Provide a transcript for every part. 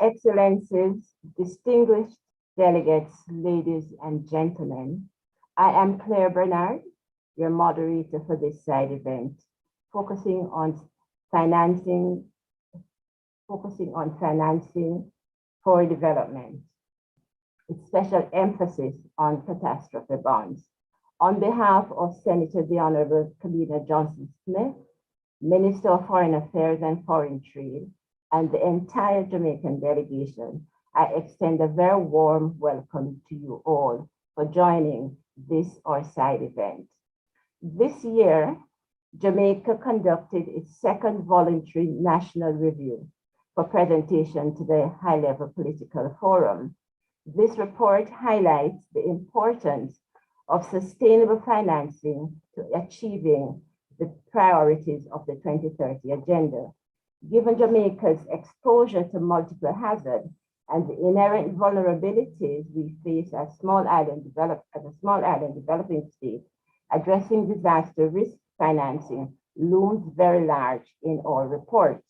Excellencies, distinguished delegates, ladies and gentlemen, I am Claire Bernard, your moderator for this side event, focusing on financing for development, with special emphasis on catastrophe bonds. On behalf of Senator the Honorable Kamina Johnson-Smith, Minister of Foreign Affairs and Foreign Trade, and the entire Jamaican delegation, I extend a very warm welcome to you all for joining this our side event. This year, Jamaica conducted its second voluntary national review for presentation to the high-level political forum. This report highlights the importance of sustainable financing to achieving the priorities of the 2030 agenda. Given Jamaica's exposure to multiple hazards and the inherent vulnerabilities we face as a small island developing state, addressing disaster risk financing looms very large in our reports.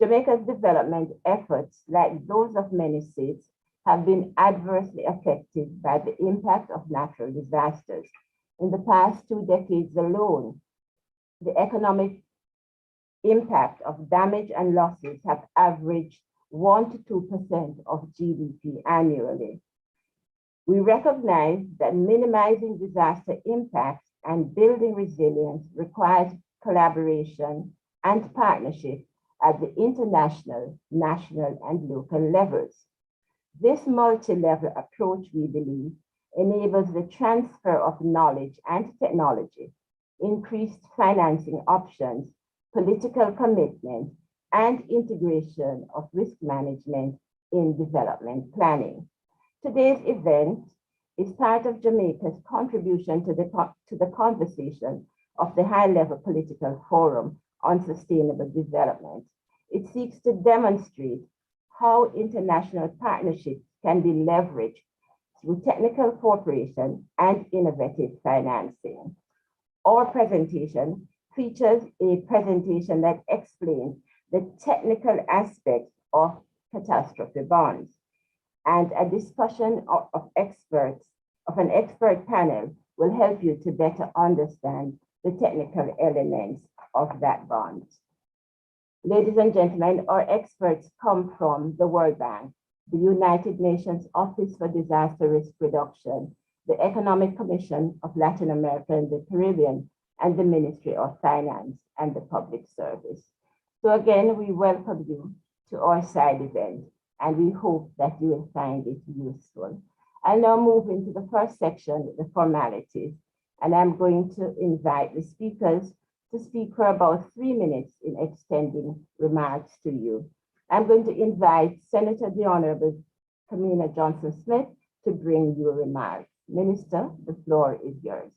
Jamaica's development efforts, like those of many states, have been adversely affected by the impact of natural disasters. In the past 2 decades alone, the economic impact of damage and losses have averaged 1 to 2% of GDP annually. We recognize that minimizing disaster impacts and building resilience requires collaboration and partnership at the international, national, and local levels. This multi-level approach, we believe, enables the transfer of knowledge and technology, increased financing options, political commitment, and integration of risk management in development planning. Today's event is part of Jamaica's contribution to the conversation of the high-level political forum on sustainable development. It seeks to demonstrate how international partnerships can be leveraged through technical cooperation and innovative financing. Our presentation features a presentation that explains the technical aspects of catastrophe bonds and a discussion of an expert panel will help you to better understand the technical elements of that bond. Ladies and gentlemen, our experts come from the World Bank, the United Nations Office for Disaster Risk Reduction, the Economic Commission of Latin America and the Caribbean, and the Ministry of Finance and the Public Service. So again, we welcome you to our side event, and we hope that you will find it useful. I'll now move into the first section, the formalities, and I'm going to invite the speakers to speak for about 3 minutes in extending remarks to you. I'm going to invite Senator the Honorable Kamina Johnson-Smith to bring you remarks. Minister, the floor is yours.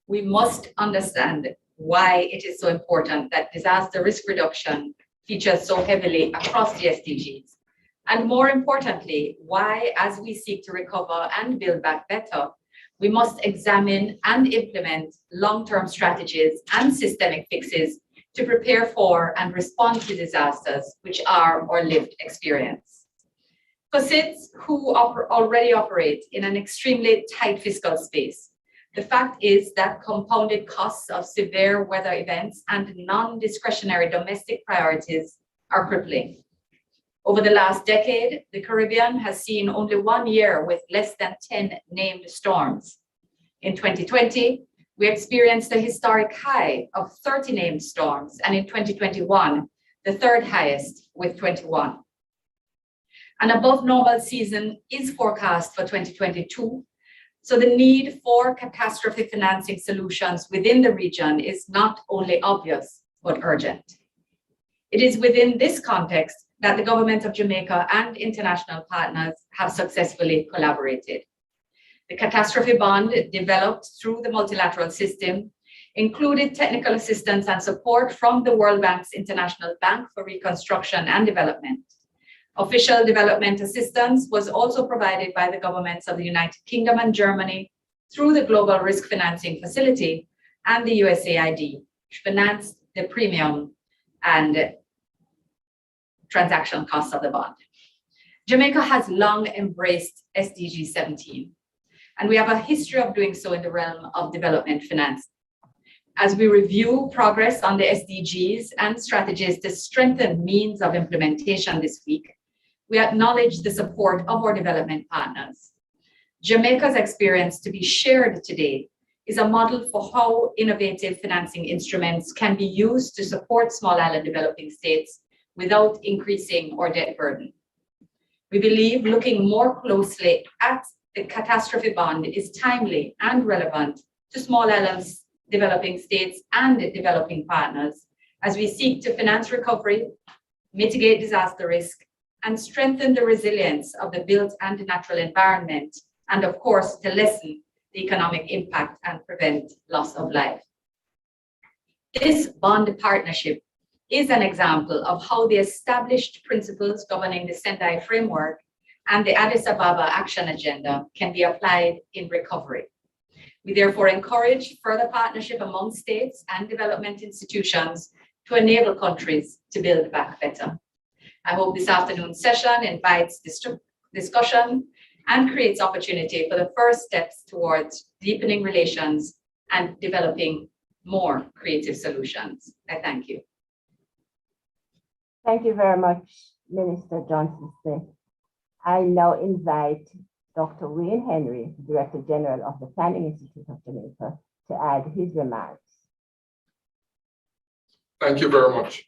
We must understand why it is so important that disaster risk reduction features so heavily across the SDGs. And more importantly, why, as we seek to recover and build back better, we must examine and implement long-term strategies and systemic fixes to prepare for and respond to disasters, which are our lived experience. For states who already operate in an extremely tight fiscal space, the fact is that compounded costs of severe weather events and non-discretionary domestic priorities are crippling. Over the last decade, the Caribbean has seen only 1 year with less than 10 named storms. In 2020, we experienced a historic high of 30 named storms, and in 2021, the third highest with 21. An above normal season is forecast for 2022. So the need for catastrophe financing solutions within the region is not only obvious, but urgent. It is within this context that the government of Jamaica and international partners have successfully collaborated. The Catastrophe Bond, developed through the multilateral system, included technical assistance and support from the World Bank's International Bank for Reconstruction and Development. Official development assistance was also provided by the governments of the United Kingdom and Germany through the Global Risk Financing Facility and the USAID, which financed the premium and transaction costs of the bond. Jamaica has long embraced SDG 17, and we have a history of doing so in the realm of development finance. As we review progress on the SDGs and strategies to strengthen means of implementation this week, we acknowledge the support of our development partners. Jamaica's experience to be shared today is a model for how innovative financing instruments can be used to support small island developing states without increasing our debt burden. We believe looking more closely at the Catastrophe Bond is timely and relevant to small islands, developing states, and developing partners as we seek to finance recovery, mitigate disaster risk, and strengthen the resilience of the built and natural environment, and of course, to lessen the economic impact and prevent loss of life. This bond partnership is an example of how the established principles governing the Sendai framework and the Addis Ababa Action Agenda can be applied in recovery. We therefore encourage further partnership among states and development institutions to enable countries to build back better. I hope this afternoon's session invites discussion and creates opportunity for the first steps towards deepening relations and developing more creative solutions. I thank you. Thank you very much, Minister Johnson-Smith. I now invite Dr. Wayne Henry, Director General of the Planning Institute of Jamaica, to add his remarks. Thank you very much.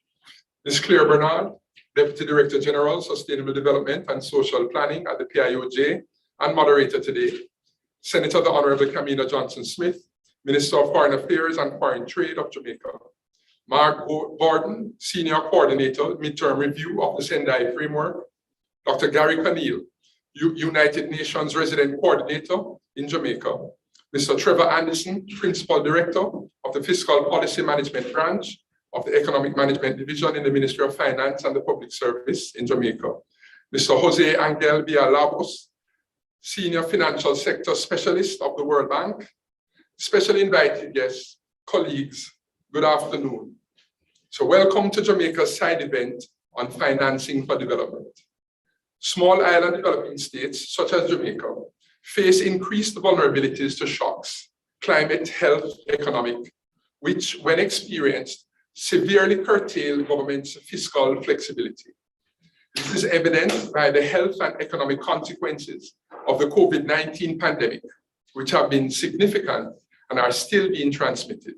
MsClaire Bernard, Deputy Director General, Sustainable Development and Social Planning at the PIOJ and moderator today. Senator the Honorable Kamina Johnson-Smith, Minister of Foreign Affairs and Foreign Trade of Jamaica. Mark Gordon, Senior Coordinator, Midterm Review of the Sendai Framework. Dr. Gary Conneal, United Nations Resident Coordinator in Jamaica. Mr. Trevor Anderson, Principal Director of the Fiscal Policy Management Branch of the Economic Management Division in the Ministry of Finance and the Public Service in Jamaica. Mr. Jose Angel Villalobos, Senior Financial Sector Specialist of the World Bank. Special invited guests, colleagues, good afternoon. So welcome to Jamaica's side event on financing for development. Small island developing states such as Jamaica face increased vulnerabilities to shocks, climate, health, economic, which when experienced severely curtail government's fiscal flexibility. This is evident by the health and economic consequences of the COVID-19 pandemic, which have been significant and are still being transmitted.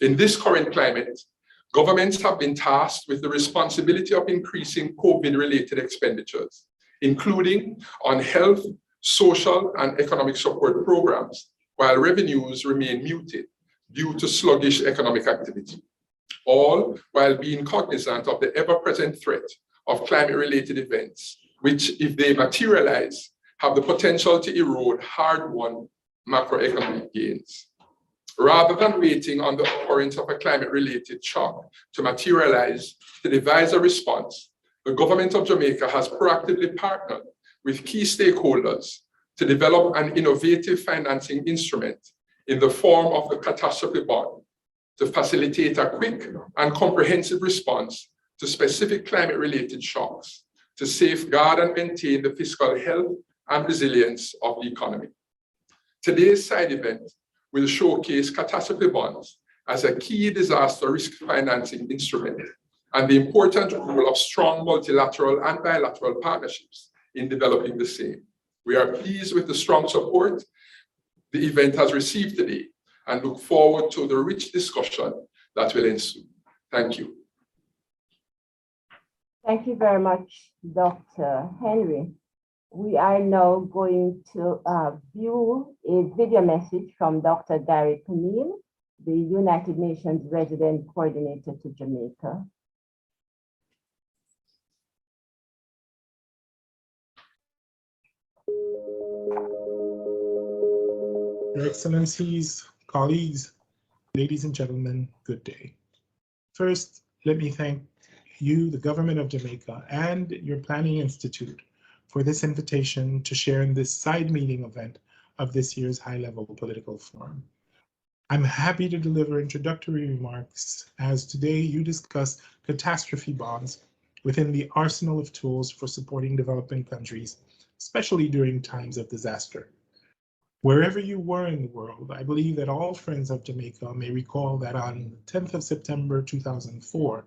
In this current climate, governments have been tasked with the responsibility of increasing COVID-related expenditures, including on health, social, and economic support programs, while revenues remain muted due to sluggish economic activity, all while being cognizant of the ever-present threat of climate-related events, which, if they materialize, have the potential to erode hard-won macroeconomic gains. Rather than waiting on the occurrence of a climate-related shock to materialize to devise a response, the government of Jamaica has proactively partnered with key stakeholders to develop an innovative financing instrument in the form of the Catastrophe Bond to facilitate a quick and comprehensive response to specific climate-related shocks to safeguard and maintain the fiscal health and resilience of the economy. Today's side event will showcase catastrophe bonds as a key disaster risk financing instrument and the important role of strong multilateral and bilateral partnerships in developing the same. We are pleased with the strong support the event has received today and look forward to the rich discussion that will ensue. Thank you. Thank you very much, Dr. Henry. We are now going to view a video message from Dr. Gary Conneal, the United Nations Resident Coordinator to Jamaica. Your Excellencies, colleagues, ladies and gentlemen, good day. First, let me thank you, the government of Jamaica, and your Planning Institute for this invitation to share in this side meeting event of this year's high-level political forum. I'm happy to deliver introductory remarks as today you discuss catastrophe bonds within the arsenal of tools for supporting developing countries, especially during times of disaster. Wherever you were in the world, I believe that all friends of Jamaica may recall that on the 10th of September 2004,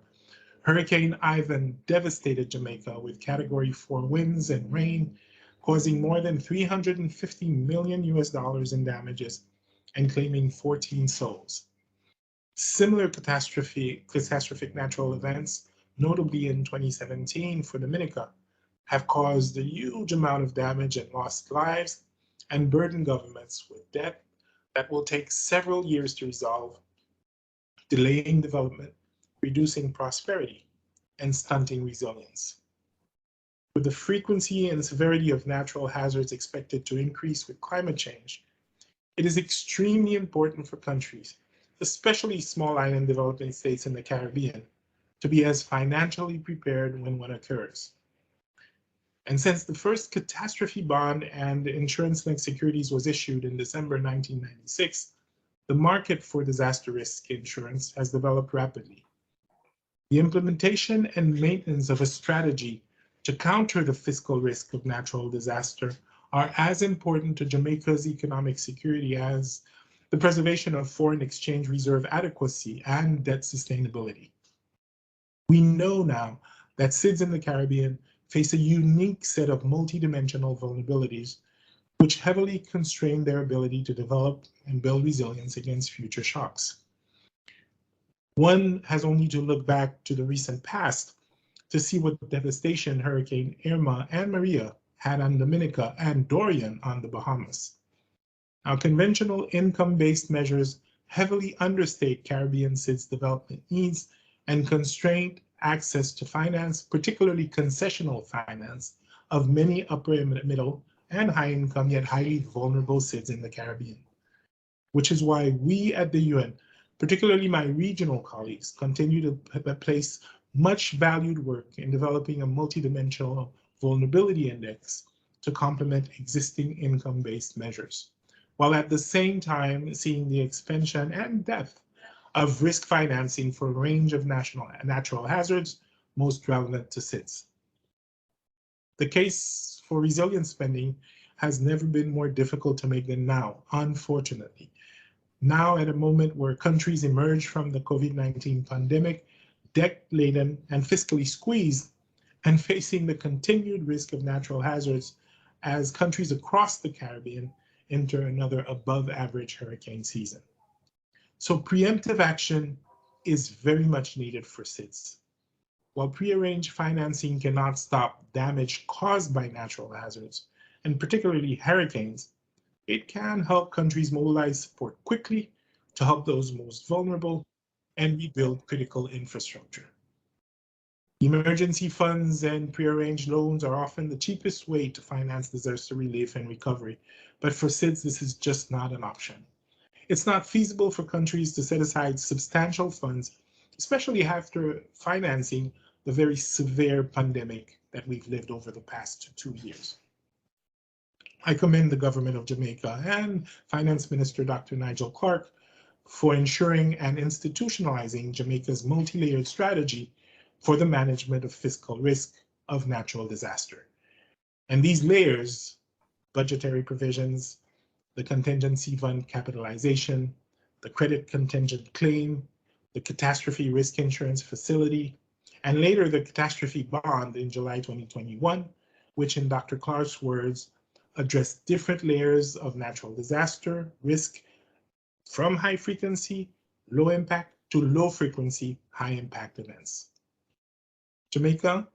Hurricane Ivan devastated Jamaica with Category 4 winds and rain, causing more than $350 million in damages and claiming 14 souls. Similar catastrophic natural events, notably in 2017 for Dominica, have caused a huge amount of damage and lost lives and burden governments with debt that will take several years to resolve, delaying development, reducing prosperity, and stunting resilience. With the frequency and severity of natural hazards expected to increase with climate change, it is extremely important for countries, especially small island developing states in the Caribbean, to be as financially prepared when one occurs. And since the first catastrophe bond and insurance-linked securities was issued in December 1996, the market for disaster risk insurance has developed rapidly. The implementation and maintenance of a strategy to counter the fiscal risk of natural disaster are as important to Jamaica's economic security as the preservation of foreign exchange reserve adequacy and debt sustainability. We know now that SIDS in the Caribbean face a unique set of multidimensional vulnerabilities, which heavily constrain their ability to develop and build resilience against future shocks. One has only to look back to the recent past to see what devastation Hurricane Irma and Maria had on Dominica and Dorian on the Bahamas. Now, conventional income-based measures heavily understate Caribbean SIDS development needs and constrain access to finance, particularly concessional finance, of many upper and middle and high income yet highly vulnerable SIDS in the Caribbean. Which is why we at the UN, particularly my regional colleagues, continue to place much valued work in developing a multidimensional vulnerability index to complement existing income-based measures, while at the same time seeing the expansion and depth of risk financing for a range of natural hazards most relevant to SIDS. The case for resilience spending has never been more difficult to make than now, unfortunately. Now at a moment where countries emerge from the COVID-19 pandemic, debt-laden and fiscally squeezed, and facing the continued risk of natural hazards as countries across the Caribbean enter another above-average hurricane season. So preemptive action is very much needed for SIDS. While prearranged financing cannot stop damage caused by natural hazards, and particularly hurricanes, it can help countries mobilize support quickly to help those most vulnerable and rebuild critical infrastructure. Emergency funds and prearranged loans are often the cheapest way to finance disaster relief and recovery, but for SIDS, this is just not an option. It's not feasible for countries to set aside substantial funds, especially after financing the very severe pandemic that we've lived over the past 2 years. I commend the government of Jamaica and Finance Minister Dr. Nigel Clarke for ensuring and institutionalizing Jamaica's multi-layered strategy for the management of fiscal risk of natural disaster. And these layers, budgetary provisions, the contingency fund capitalization, the credit contingent claim, the catastrophe risk insurance facility, and later the catastrophe bond in July 2021, which in Dr. Clarke's words, addressed different layers of natural disaster risk from high frequency, low impact to low frequency, high impact events. Jamaica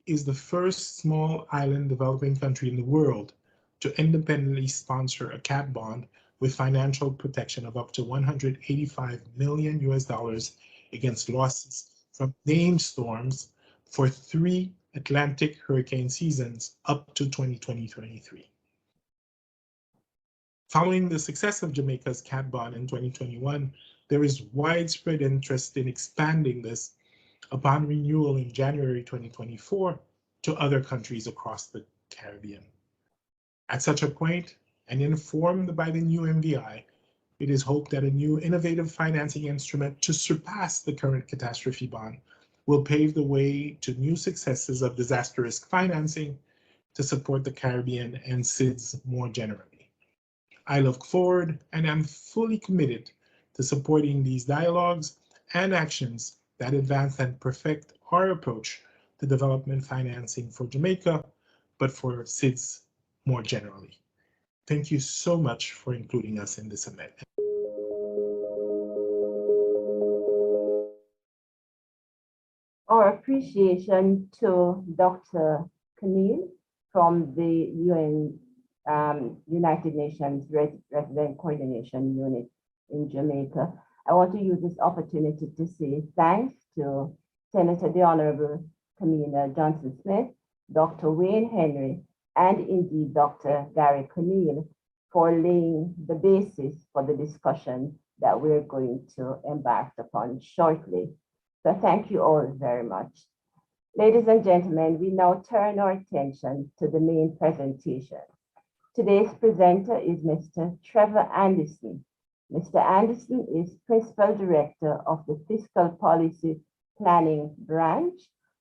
is the first small island developing country in the world to independently sponsor a cat bond with financial protection of up to $185 million against losses from named storms for 3 Atlantic hurricane seasons up to 2023. Following the success of Jamaica's cat bond in 2021, there is widespread interest in expanding this upon renewal in January 2024 to other countries across the Caribbean. At such a point, and informed by the new MVI, it is hoped that a new innovative financing instrument to surpass the current catastrophe bond will pave the way to new successes of disaster risk financing to support the Caribbean and SIDS more generally. I look forward and am fully committed to supporting these dialogues and actions that advance and perfect our approach to development financing for Jamaica, but for SIDS more generally. Thank you so much for including us in this event. Our appreciation to Dr. Kamina from the UN United Nations Resident Coordination Unit in Jamaica. I want to use this opportunity to say thanks to Senator the Honorable Kamina Johnson-Smith, Dr. Wayne Henry, and indeed Dr. Gary Conneal for laying the basis for the discussion that we're going to embark upon shortly. So thank you all very much. Ladies and gentlemen, we now turn our attention to the main presentation. Today's presenter is Mr. Trevor Anderson. Mr. Anderson is Principal Director of the Fiscal Policy Planning Branch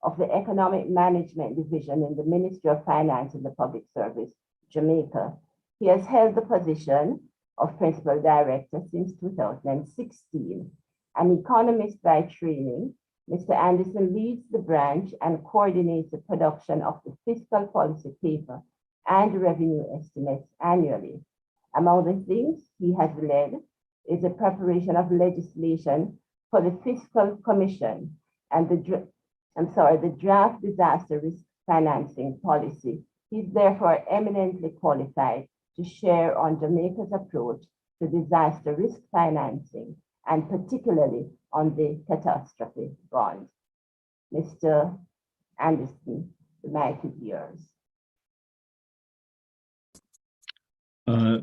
of the Economic Management Division in the Ministry of Finance and the Public Service, Jamaica. He has held the position of Principal Director since 2016. An economist by training, Mr. Anderson leads the branch and coordinates the production of the fiscal policy paper and revenue estimates annually. Among the things he has led is the preparation of legislation for the Fiscal Commission and the draft disaster risk financing policy. He's therefore eminently qualified to share on Jamaica's approach to disaster risk financing, and particularly on the catastrophe bonds. Mr. Anderson, the mic is yours.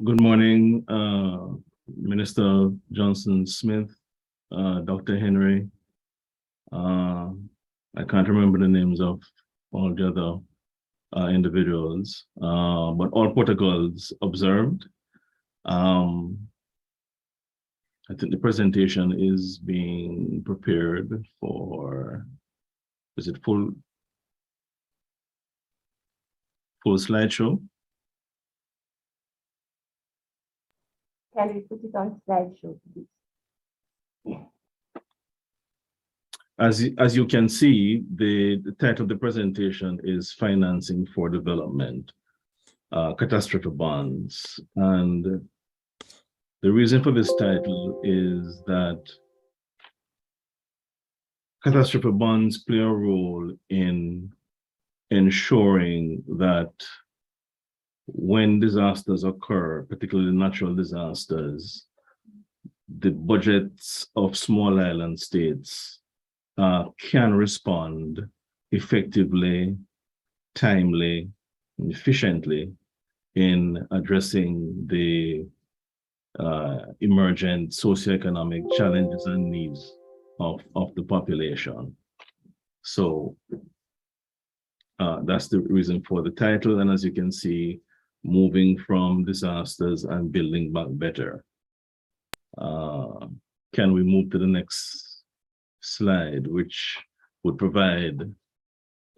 Good morning, Minister Johnson-Smith, Dr. Henry. I can't remember the names of all the other individuals, but all protocols observed. I think the presentation is being prepared for, is it full slideshow? Can we put it on slideshow, please? Yeah. As you can see, the title of the presentation is Financing for Development, Catastrophe Bonds. And the reason for this title is that catastrophe bonds play a role in ensuring that when disasters occur, particularly natural disasters, the budgets of small island states can respond effectively, timely, and efficiently in addressing the emergent socioeconomic challenges and needs of the population. So that's the reason for the title. And as you can see, moving from disasters and building back better. Can we move to the next slide, which would provide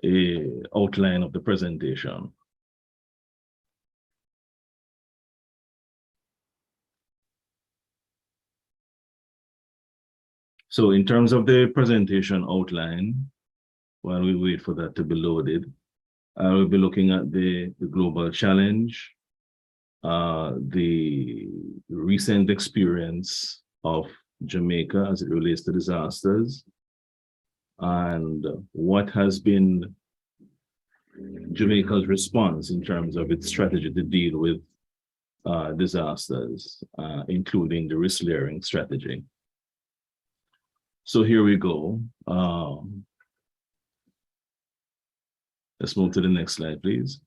an outline of the presentation? So in terms of the presentation outline, while we wait for that to be loaded, I will be looking at the global challenge, the recent experience of Jamaica as it relates to disasters, and what has been Jamaica's response in terms of its strategy to deal with disasters, including the risk layering strategy. So here we go. Let's move to the next slide, please.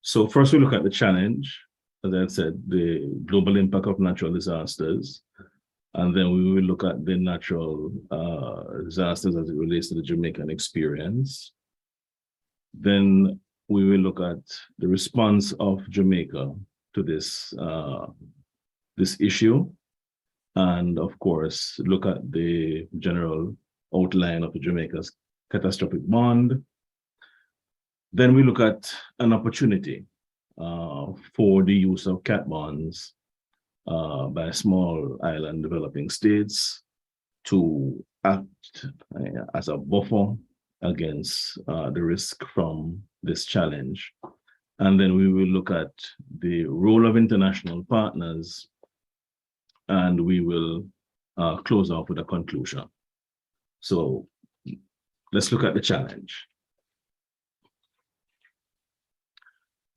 So first we look at the challenge, as I said, the global impact of natural disasters. And then we will look at the natural disasters as it relates to the Jamaican experience. Then we will look at the response of Jamaica to this, this issue. And of course, look at the general outline of Jamaica's catastrophic bond. Then we look at an opportunity for the use of cat bonds by small island developing states to act as a buffer against the risk from this challenge. And then we will look at the role of international partners, and we will close off with a conclusion. So let's look at the challenge.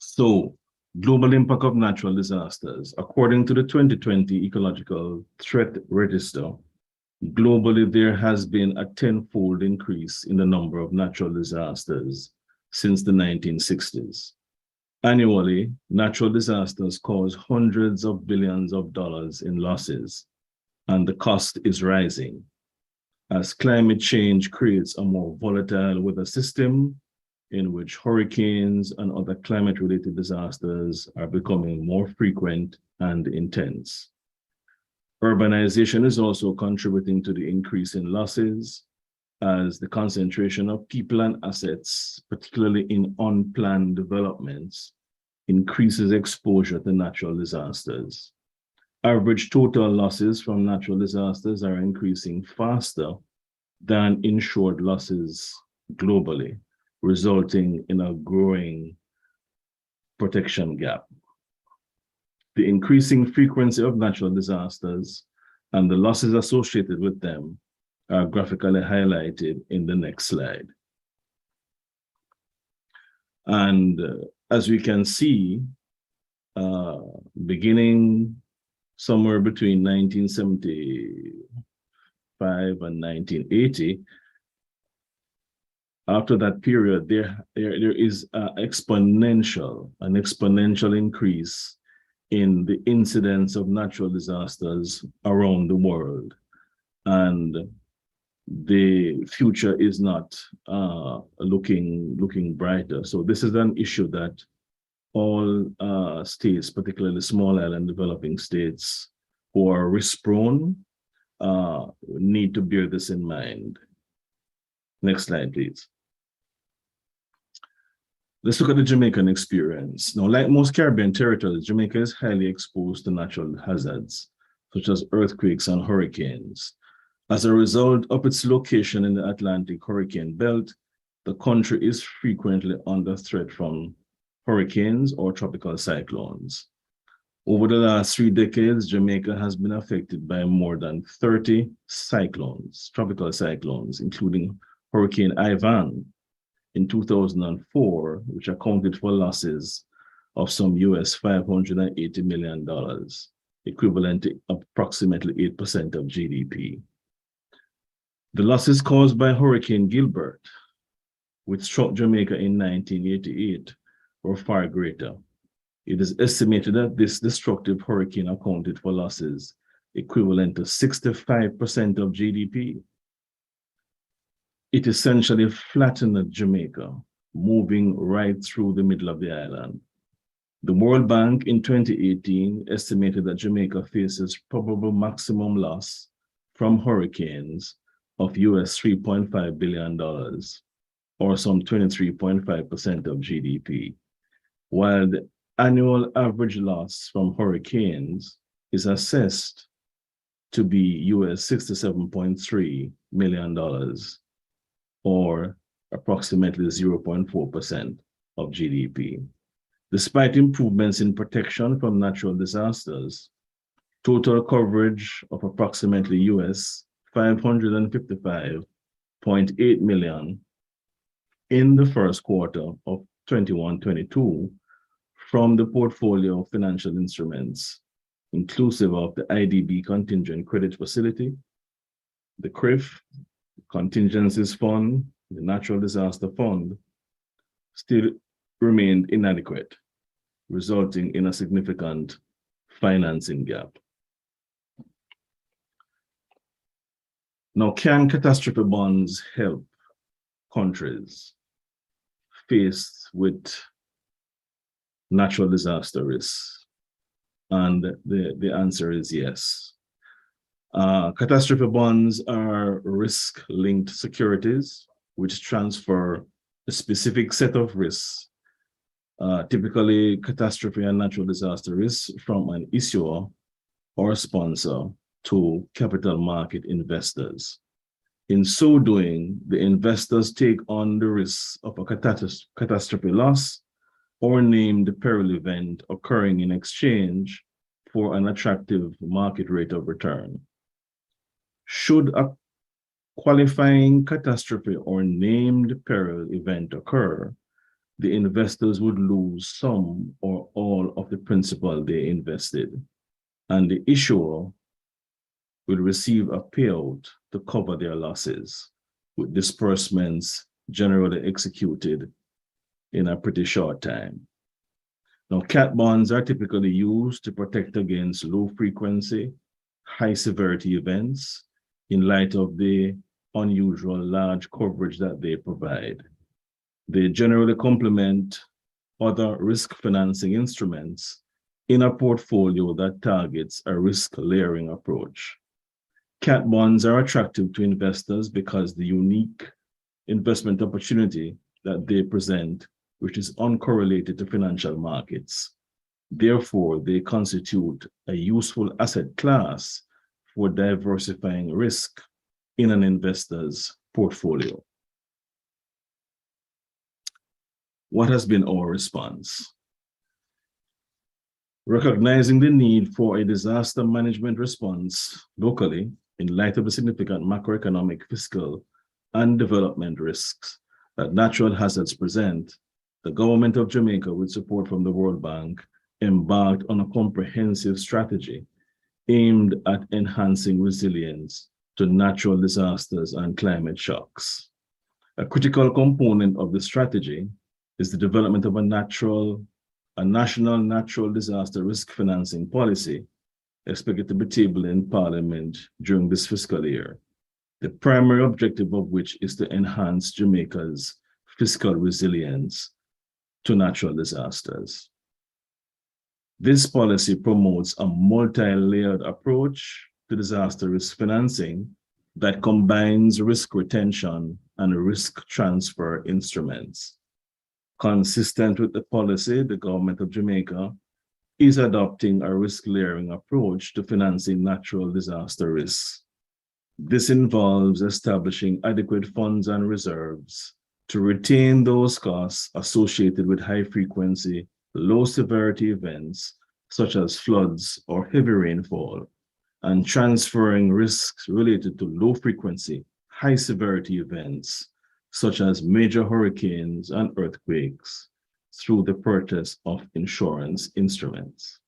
So, global impact of natural disasters. According to the 2020 Ecological Threat Register, globally there has been a tenfold increase in the number of natural disasters since the 1960s. Annually, natural disasters cause hundreds of billions of dollars in losses, and the cost is rising. As climate change creates a more volatile weather system, in which hurricanes and other climate-related disasters are becoming more frequent and intense. Urbanization is also contributing to the increase in losses, as the concentration of people and assets, particularly in unplanned developments, increases exposure to natural disasters. Average total losses from natural disasters are increasing faster than insured losses globally, resulting in a growing protection gap. The increasing frequency of natural disasters and the losses associated with them are graphically highlighted in the next slide. And as we can see, beginning somewhere between 1975 and 1980, after that period, there is an exponential increase in the incidence of natural disasters around the world. And the future is not looking brighter. So this is an issue that all states, particularly small island developing states who are risk-prone, need to bear this in mind. Next slide, please. Let's look at the Jamaican experience. Now, like most Caribbean territories, Jamaica is highly exposed to natural hazards, such as earthquakes and hurricanes. As a result of its location in the Atlantic hurricane belt, the country is frequently under threat from hurricanes or tropical cyclones. Over the last 3 decades, Jamaica has been affected by more than 30 cyclones, tropical cyclones, including Hurricane Ivan in 2004, which accounted for losses of some US $580 million, equivalent to approximately 8% of GDP. The losses caused by Hurricane Gilbert, which struck Jamaica in 1988, were far greater. It is estimated that this destructive hurricane accounted for losses equivalent to 65% of GDP. It essentially flattened Jamaica, moving right through the middle of the island. The World Bank in 2018 estimated that Jamaica faces probable maximum loss from hurricanes of US $3.5 billion, or some 23.5% of GDP, while the annual average loss from hurricanes is assessed to be US $67.3 million, or approximately 0.4% of GDP. Despite improvements in protection from natural disasters, total coverage of approximately US $555.8 million in the first quarter of 21-22 from the portfolio of financial instruments, inclusive of the IDB Contingent Credit Facility, the CRIF, Contingencies Fund, the Natural Disaster Fund, still remained inadequate resulting in a significant financing gap. Now, can catastrophe bonds help countries faced with natural disaster risks? And the answer is yes. Catastrophe bonds are risk-linked securities which transfer a specific set of risks, typically catastrophe and natural disaster risks, from an issuer or sponsor to capital market investors. In so doing, the investors take on the risks of a catastrophe loss or named peril event occurring in exchange for an attractive market rate of return. Should a qualifying catastrophe or named peril event occur, the investors would lose some or all of the principal they invested, and the issuer will receive a payout to cover their losses, with disbursements generally executed in a pretty short time. Now, cat bonds are typically used to protect against low frequency, high severity events in light of the unusual large coverage that they provide. They generally complement other risk financing instruments in a portfolio that targets a risk layering approach. Cat bonds are attractive to investors because the unique investment opportunity that they present, which is uncorrelated to financial markets. Therefore, they constitute a useful asset class for diversifying risk in an investor's portfolio. What has been our response? Recognizing the need for a disaster management response locally in light of the significant macroeconomic, fiscal, and development risks that natural hazards present, the government of Jamaica, with support from the World Bank, embarked on a comprehensive strategy aimed at enhancing resilience to natural disasters and climate shocks. A critical component of the strategy is the development of a national natural disaster risk financing policy expected to be tabled in Parliament during this fiscal year, the primary objective of which is to enhance Jamaica's fiscal resilience to natural disasters. This policy promotes a multi-layered approach to disaster risk financing that combines risk retention and risk transfer instruments. Consistent with the policy, the government of Jamaica is adopting a risk layering approach to financing natural disaster risks. This involves establishing adequate funds and reserves to retain those costs associated with high frequency, low severity events such as floods or heavy rainfall, and transferring risks related to low frequency, high severity events such as major hurricanes and earthquakes through the purchase of insurance instruments.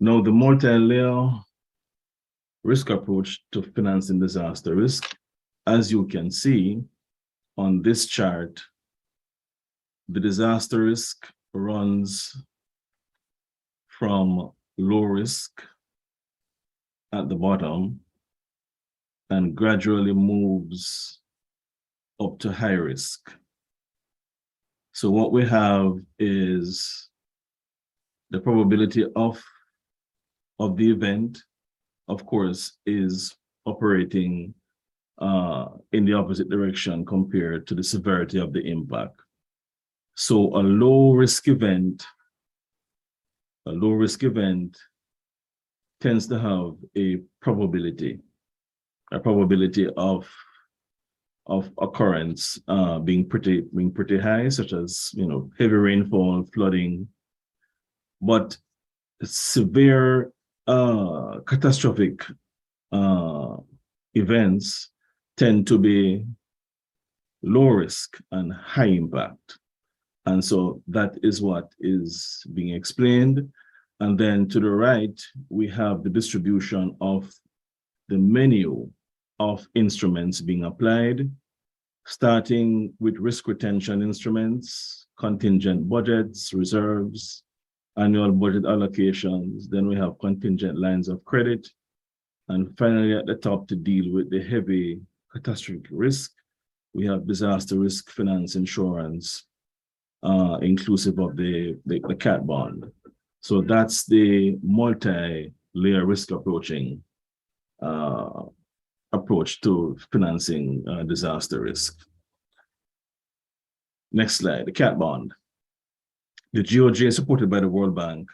Now, the multi-layer risk approach to financing disaster risk, as you can see on this chart, the disaster risk runs from low risk at the bottom and gradually moves up to high risk. So what we have is the probability of the event, of course, is operating in the opposite direction compared to the severity of the impact. So a low risk event tends to have a probability of occurrence being pretty high, such as heavy rainfall, flooding. But severe catastrophic events tend to be low risk and high impact. And so that is what is being explained. And then to the right, we have the distribution of the menu of instruments being applied. starting with risk retention instruments, contingent budgets, reserves, annual budget allocations. Then we have contingent lines of credit. And finally, at the top, to deal with the heavy catastrophic risk, we have disaster risk finance insurance, inclusive of the CAT bond. So that's the multi-layer risk approach to financing disaster risk. Next slide, the CAT bond. The GOJ, supported by the World Bank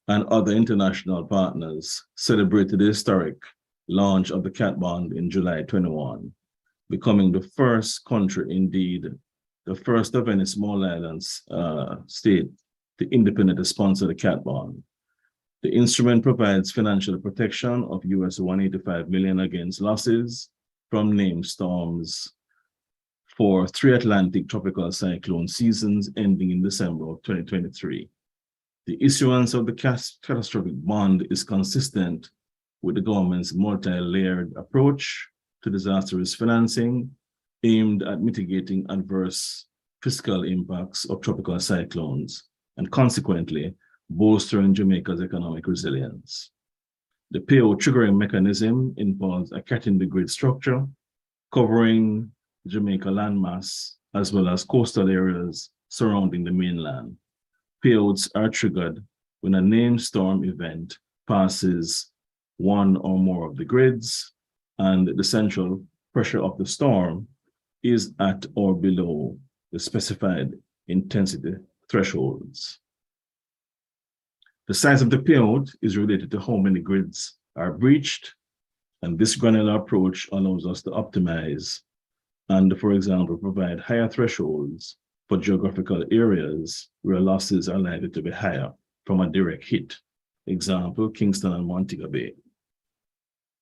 and other international partners, celebrated the historic launch of the CAT bond in July 21, becoming the first country, indeed, the first of any small islands state to independently sponsor the CAT bond. The instrument provides financial protection of US $185 million against losses from named storms for 3 Atlantic tropical cyclone seasons ending in December of 2023. The issuance of the catastrophic bond is consistent with the government's multi-layered approach to disaster risk financing aimed at mitigating adverse fiscal impacts of tropical cyclones and consequently bolstering Jamaica's economic resilience. The PO triggering mechanism involves a cat-in-the-grid structure covering Jamaica landmass as well as coastal areas surrounding the mainland. Payouts are triggered when a named storm event passes one or more of the grids and the central pressure of the storm is at or below the specified intensity thresholds. The size of the payout is related to how many grids are breached, and this granular approach allows us to optimize and, for example, provide higher thresholds for geographical areas where losses are likely to be higher from a direct hit. Example, Kingston and Montego Bay.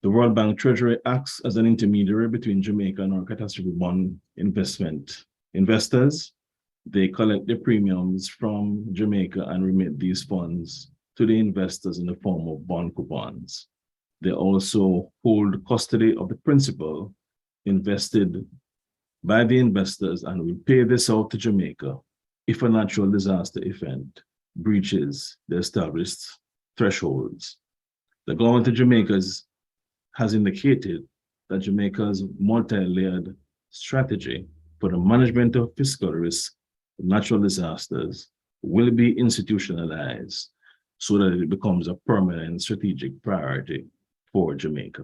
The World Bank Treasury acts as an intermediary between Jamaica and our catastrophe bond investors. They collect the premiums from Jamaica and remit these funds to the investors in the form of bond coupons. They also hold custody of the principal invested by the investors and will pay this out to Jamaica if a natural disaster event breaches the established thresholds. The government of Jamaica has indicated that Jamaica's multi-layered strategy for the management of fiscal risk of natural disasters will be institutionalized so that it becomes a permanent strategic priority for Jamaica.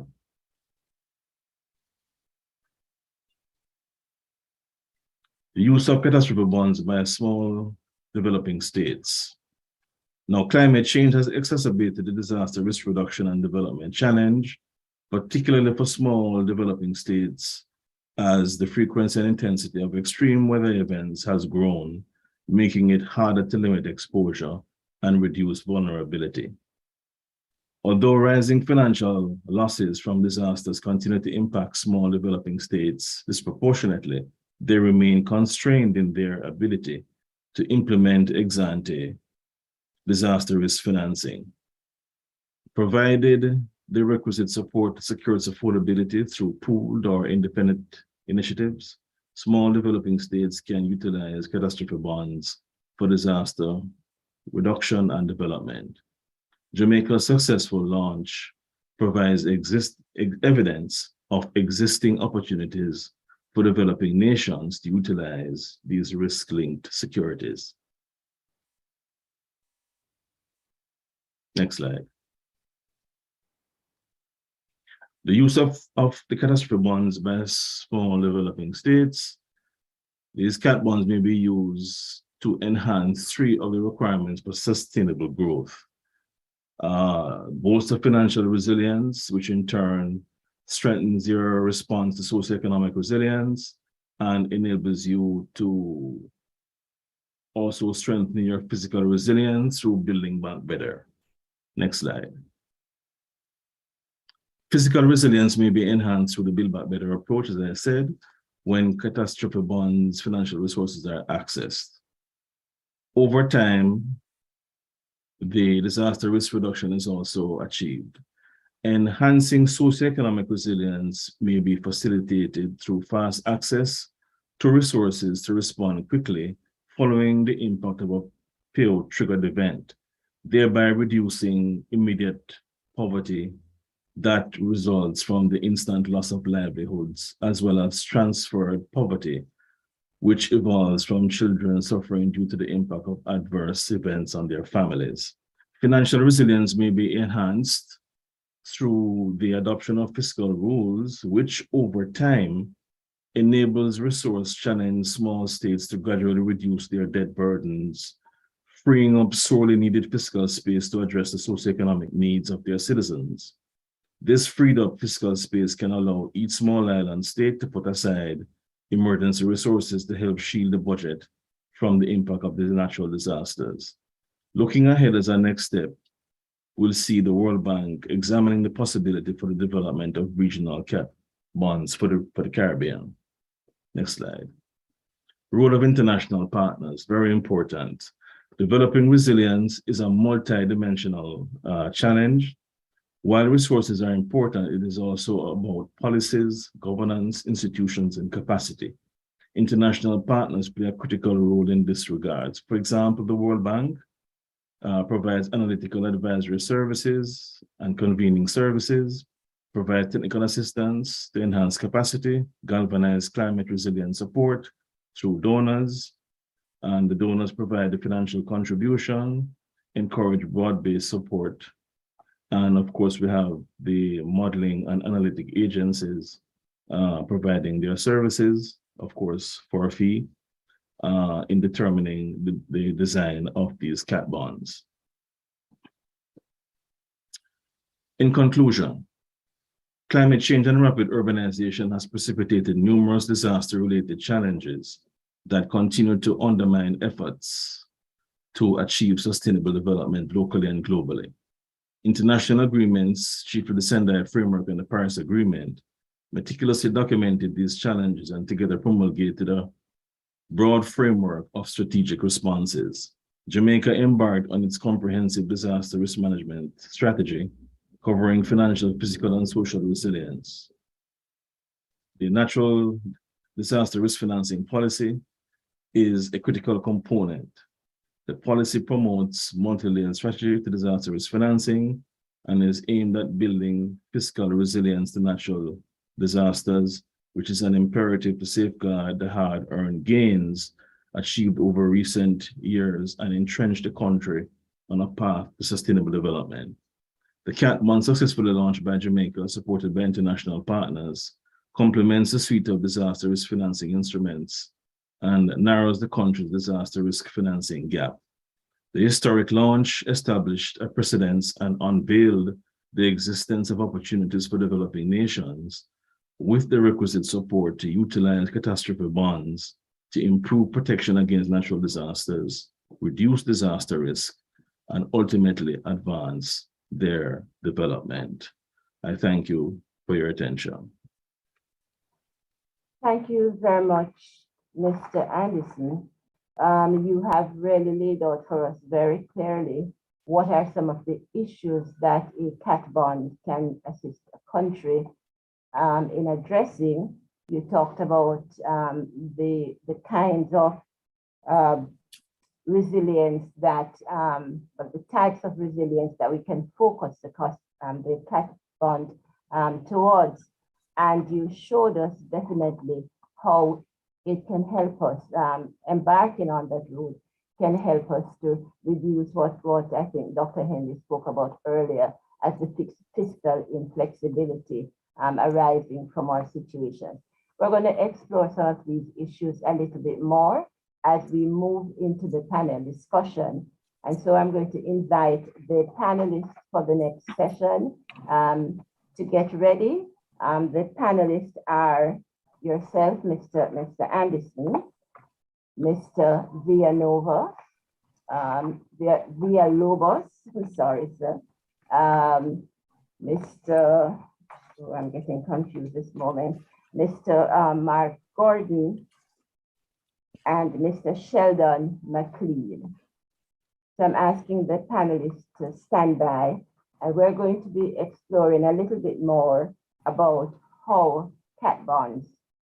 The use of catastrophe bonds by small developing states. Now, climate change has exacerbated the disaster risk reduction and development challenge, particularly for small developing states, as the frequency and intensity of extreme weather events has grown, making it harder to limit exposure and reduce vulnerability. Although rising financial losses from disasters continue to impact small developing states disproportionately, they remain constrained in their ability to implement ex-ante disaster risk financing. Provided the requisite support secures affordability through pooled or independent initiatives, small developing states can utilize catastrophe bonds for disaster reduction and development. Jamaica's successful launch provides evidence of existing opportunities for developing nations to utilize these risk-linked securities. Next slide. The use of the catastrophe bonds by small developing states. These CAT bonds may be used to enhance 3 of the requirements for sustainable growth. Bolster financial resilience, which in turn strengthens your response to socioeconomic resilience and enables you to also strengthen your physical resilience through building back better. Next slide. Physical resilience may be enhanced through the Build Back Better approach, as I said, when catastrophe bonds financial resources are accessed. Over time, the disaster risk reduction is also achieved. Enhancing socioeconomic resilience may be facilitated through fast access to resources to respond quickly following the impact of a PIOJ-triggered event, thereby reducing immediate poverty that results from the instant loss of livelihoods, as well as transferred poverty, which evolves from children suffering due to the impact of adverse events on their families. Financial resilience may be enhanced through the adoption of fiscal rules, which over time enables resource-challenged small states to gradually reduce their debt burdens, freeing up sorely needed fiscal space to address the socioeconomic needs of their citizens. This freed up fiscal space can allow each small island state to put aside emergency resources to help shield the budget from the impact of these natural disasters. Looking ahead as our next step, we'll see the World Bank examining the possibility for the development of regional cat bonds for the Caribbean. Next slide. Role of international partners, very important. Developing resilience is a multidimensional challenge. While resources are important, it is also about policies, governance, institutions, and capacity. International partners play a critical role in this regard. For example, the World Bank provides analytical advisory services and convening services, provides technical assistance to enhance capacity, galvanize climate resilience support through donors, and the donors provide the financial contribution, encourage broad-based support. And of course, we have the modeling and analytic agencies providing their services, of course, for a fee in determining the design of these cat bonds. In conclusion, climate change and rapid urbanization has precipitated numerous disaster-related challenges that continue to undermine efforts to achieve sustainable development locally and globally. International agreements, chiefly the Sendai Framework and the Paris Agreement, meticulously documented these challenges and together promulgated a broad framework of strategic responses. Jamaica embarked on its comprehensive disaster risk management strategy, covering financial, physical, and social resilience. The natural disaster risk financing policy is a critical component. The policy promotes multi-layered strategy to disaster risk financing and is aimed at building fiscal resilience to natural disasters, which is an imperative to safeguard the hard-earned gains achieved over recent years and entrench the country on a path to sustainable development. The CAT bond, successfully launched by Jamaica, supported by international partners, complements the suite of disaster risk financing instruments and narrows the country's disaster risk financing gap. The historic launch established a precedent and unveiled the existence of opportunities for developing nations with the requisite support to utilize catastrophe bonds to improve protection against natural disasters, reduce disaster risk, and ultimately advance their development. I thank you for your attention. Thank you very much, Mr. Anderson. You have really laid out for us very clearly what are some of the issues that a cat bond can assist a country in addressing. You talked about the kinds of resilience that, the types of resilience that we can focus the cat bond towards. And you showed us definitely how it can help us, embarking on that route can help us to reduce what I think Dr. Henry spoke about earlier as the fiscal inflexibility arising from our situation. We're going to explore some of these issues a little bit more as we move into the panel discussion. And so I'm going to invite the panelists for the next session to get ready. The panelists are yourself, Mr. Anderson, Mr. Villalobos, I'm sorry, sir. Mr. Oh, I'm getting confused this moment. Mr. Mark Gordon and Mr. Sheldon McLean. So I'm asking the panelists to stand by, and we're going to be exploring a little bit more about how cat bonds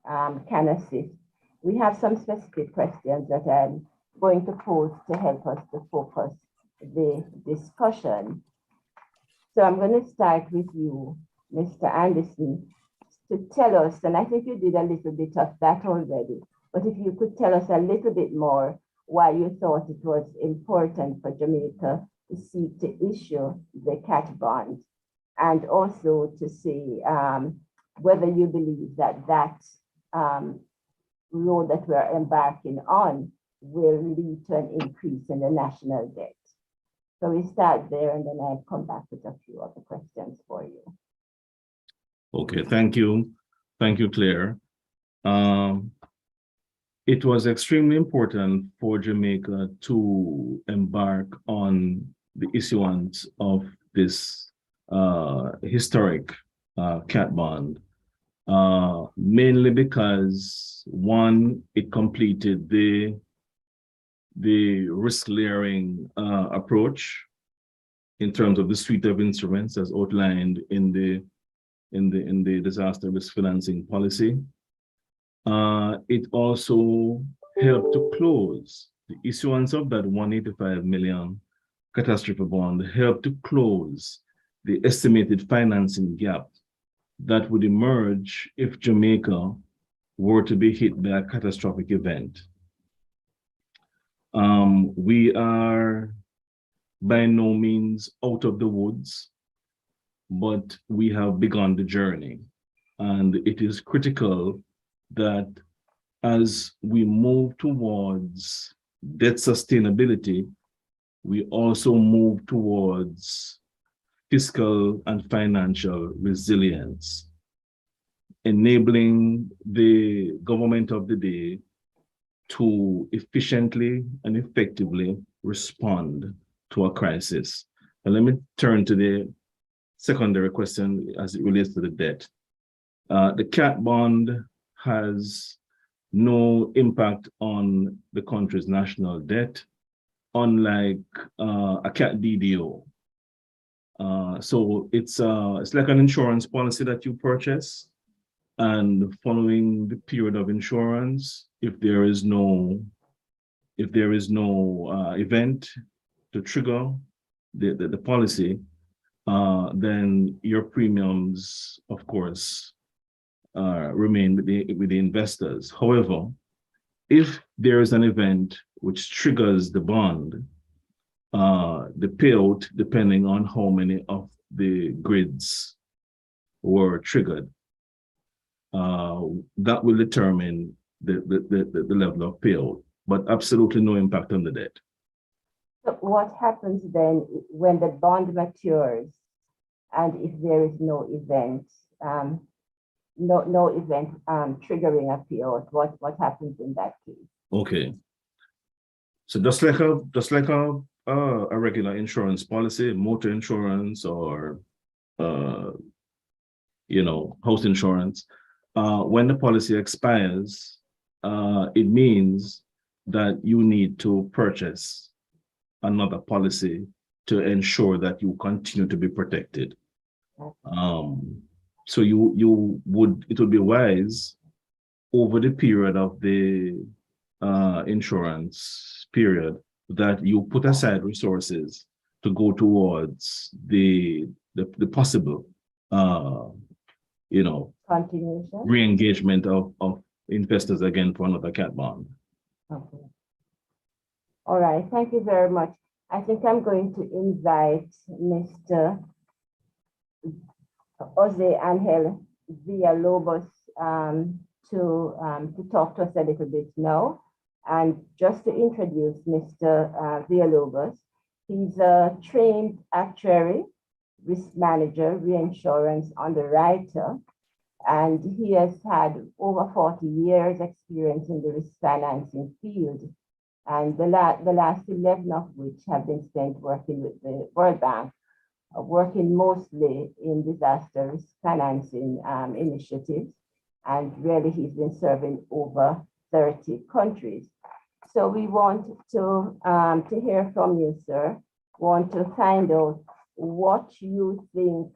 can assist we have some specific questions that I'm going to pose to help us to focus the discussion. So I'm going to start with you, Mr. Anderson, to tell us, and I think you did a little bit of that already, but if you could tell us a little bit more why you thought it was important for Jamaica to seek to issue the CAT bond, and also to see whether you believe that that road that we're embarking on will lead to an increase in the national debt. So we start there, and then I'll come back with a few other questions for you. Okay, thank you. Thank you, Claire. It was extremely important for Jamaica to embark on the issuance of this historic CAT bond, mainly because, one, it completed the risk layering approach in terms of the suite of instruments as outlined in the disaster risk financing policy. It also helped to close the issuance of that 185 million catastrophe bond, helped to close the estimated financing gap that would emerge if Jamaica were to be hit by a catastrophic event. We are by no means out of the woods, but we have begun the journey. And it is critical that as we move towards debt sustainability, we also move towards fiscal and financial resilience, enabling the government of the day to efficiently and effectively respond to a crisis. And let me turn to the secondary question as it relates to the debt. The CAT bond has no impact on the country's national debt, unlike a CAT DDO. So it's like an insurance policy that you purchase, and following the period of insurance, if there is no event to trigger the policy, then your premiums, of course, remain with the investors. However, if there is an event which triggers the bond, the payout, depending on how many of the grids were triggered, that will determine the level of payout, but absolutely no impact on the debt. So what happens then when the bond matures, and if there is no event, triggering a payout? What happens in that case? Okay. So just like a regular insurance policy, motor insurance, or house insurance, when the policy expires, it means that you need to purchase another policy to ensure that you continue to be protected. So it would be wise over the period of the insurance period that you put aside resources to go towards the possible continuation, re-engagement of investors again for another CAT bond. Okay. All right, thank you very much. I think I'm going to invite Mr. Jose Angel Villalobos to talk to us a little bit now. And just to introduce Mr. Villalobos, he's a trained actuary, risk manager, reinsurance underwriter, and he has had over 40 years experience in the risk financing field, and the last 11 of which have been spent working with the World Bank, working mostly in disaster risk financing initiatives, and really he's been serving over 30 countries. So we want to hear from you, sir. Want to find out what you think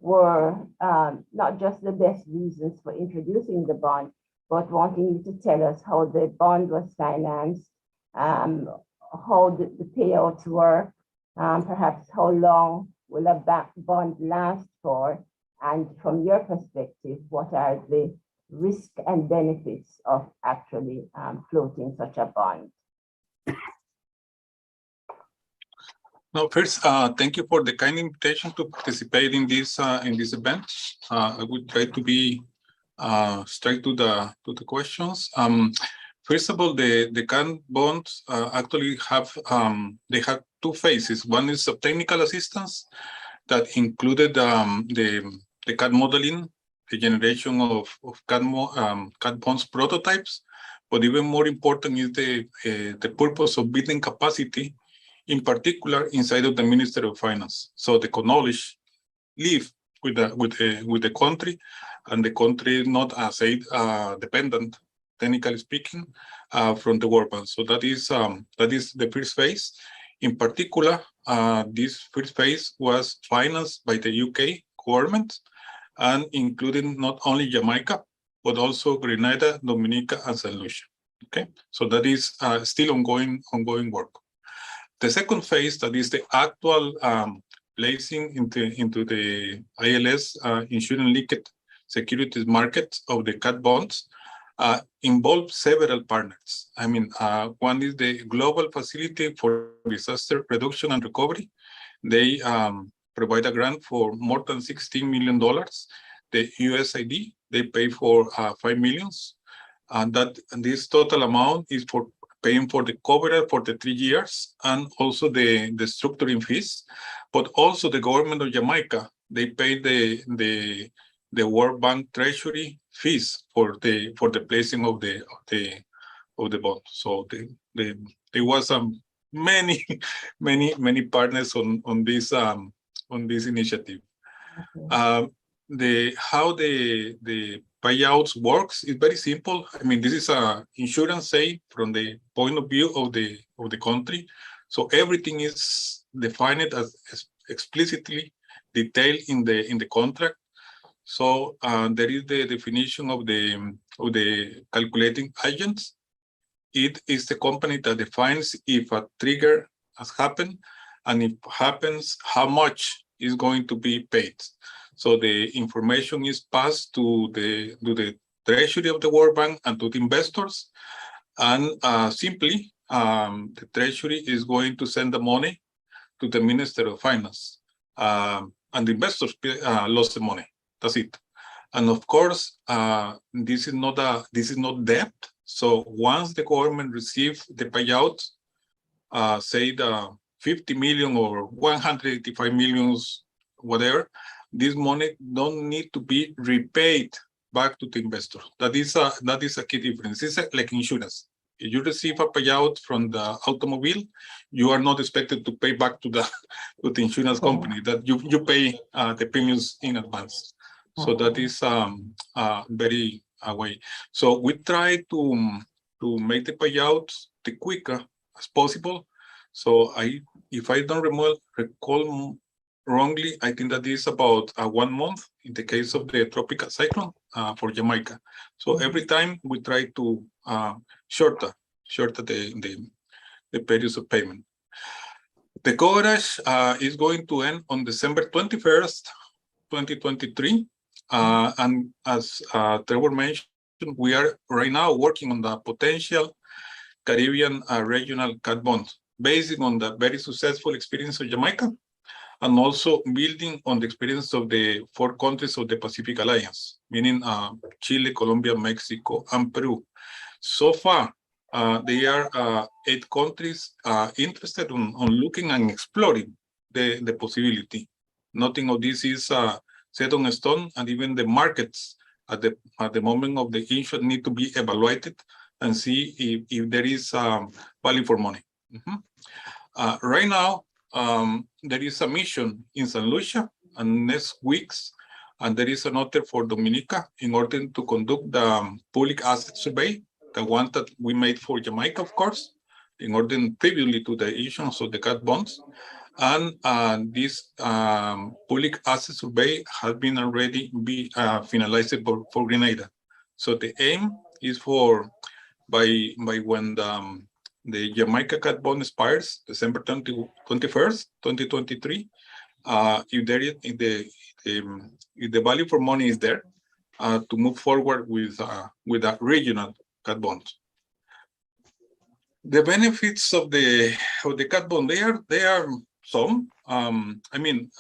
were not just the best reasons for introducing the bond, but wanting you to tell us how the bond was financed, how the payouts work, perhaps how long will a bond last for, and from your perspective, what are the risks and benefits of actually floating such a bond? No, first, thank you for the kind invitation to participate in this event. I will try to be straight to the questions. First of all, the CAN bonds actually have they have two phases. One is of technical assistance that included the CAD modeling, the generation of CAD bonds prototypes, but even more important is the purpose of building capacity, in particular inside of the Ministry of Finance. So the knowledge live with the country, and the country is not as dependent, technically speaking, from the World Bank. So that is the first phase. In particular, this first phase was financed by the UK government and including not only Jamaica, but also Grenada, Dominica, and St. Lucia. Okay, so that is still ongoing work. The second phase, that is the actual placing into the ILS insurance linked securities market of the CAD bonds, involves several partners. I mean, one is the Global Facility for Disaster Reduction and Recovery. They provide a grant for more than $16 million. The USAID, they pay for $5 million. And this total amount is for paying for the coverage for the 3 years, and also the structuring fees. But also the government of Jamaica, they pay the World Bank Treasury fees for the placing of the bond. So there was many partners on this initiative. Okay. How the payouts works is very simple. I mean, this is a insurance say from the point of view of the country. So everything is defined as explicitly detailed in the contract. So there is the definition of the calculating agents. It is the company that defines if a trigger has happened, and if happens, how much is going to be paid. So the information is passed to the treasury of the World Bank and to the investors, and simply the treasury is going to send the money to the Minister of Finance, and the investors lost the money. That's it. And of course, this is not debt. So once the government receives the payout, say the 50 million or 185 millions, whatever, this money don't need to be repaid back to the investor. That is a key difference. It's like insurance. If you receive a payout from the automobile, you are not expected to pay back to the insurance company. That you pay the premiums in advance. So that is very way. So we try to make the payouts the quicker as possible. So if I don't recall wrongly, I think that is about 1 month in the case of the tropical cyclone for Jamaica. So every time we try to shorter the periods of payment. The coverage is going to end on December 21st, 2023. And as Trevor mentioned, we are right now working on the potential Caribbean regional CAD bond, based on the very successful experience of Jamaica, and also building on the experience of the 4 countries of the Pacific Alliance, meaning Chile, Colombia, Mexico, and Peru. So far, there are 8 countries interested on looking and exploring the possibility. Nothing of this is set on stone, and even the markets at the moment of the issue need to be evaluated and see if there is value for money. Right now, there is a mission in St. Lucia and next weeks, and there is another for Dominica in order to conduct the public asset survey, the one that we made for Jamaica, of course, in order previously to the issuance of the CAD bonds. And this public asset survey has been already finalized for Grenada. So the aim is for by when the Jamaica cat bond expires December 21st, 2023. If there is if the value for money is there, to move forward with a regional cat bond. The benefits of the cat bond, they are some. I mean,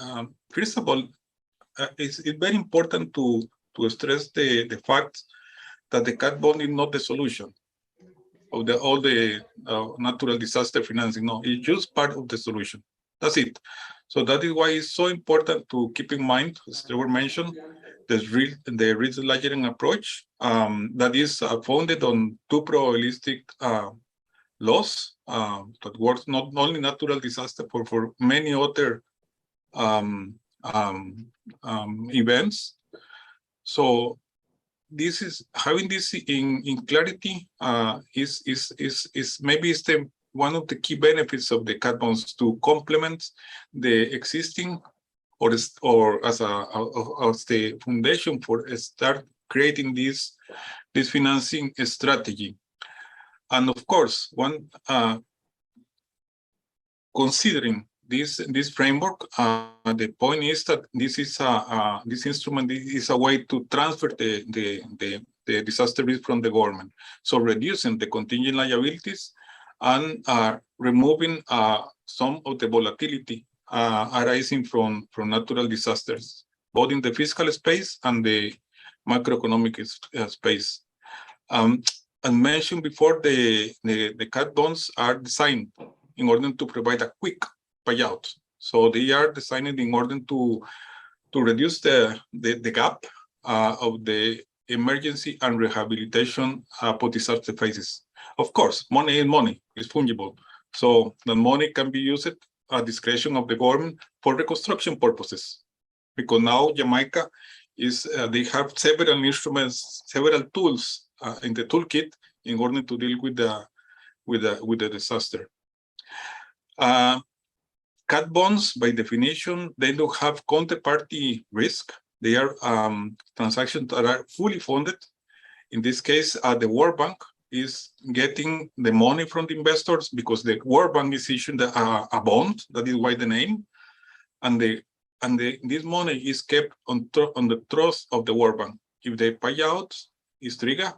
first of all, it's very important to stress the fact that the cat bond is not the solution of all the natural disaster financing. No, it's just part of the solution. That's it. So that is why it's so important to keep in mind, as Trevor mentioned, the risk ledgering approach that is founded on two probabilistic laws that works not only natural disaster for many other events. So this is having this in clarity is maybe one of the key benefits of the cat bonds to complement the existing or as the foundation for start creating this financing strategy. And of course, one considering this framework, the point is that this instrument is a way to transfer the disaster risk from the government. So reducing the contingent liabilities and removing some of the volatility arising from natural disasters, both in the fiscal space and the macroeconomic space. As mentioned before, the cat bonds are designed in order to provide a quick payout. So they are designed in order to reduce the gap of the emergency and rehabilitation post-disaster phases. Of course, money is money, it's fungible. So the money can be used at discretion of the government for reconstruction purposes. Because now Jamaica they have several instruments, several tools in the toolkit in order to deal with the disaster. Cat bonds, by definition, they don't have counterparty risk. They are transactions that are fully funded. In this case, the World Bank is getting the money from the investors because the World Bank is issuing a bond. That is why the name, and this money is kept on the trust of the World Bank. If the payout is triggered,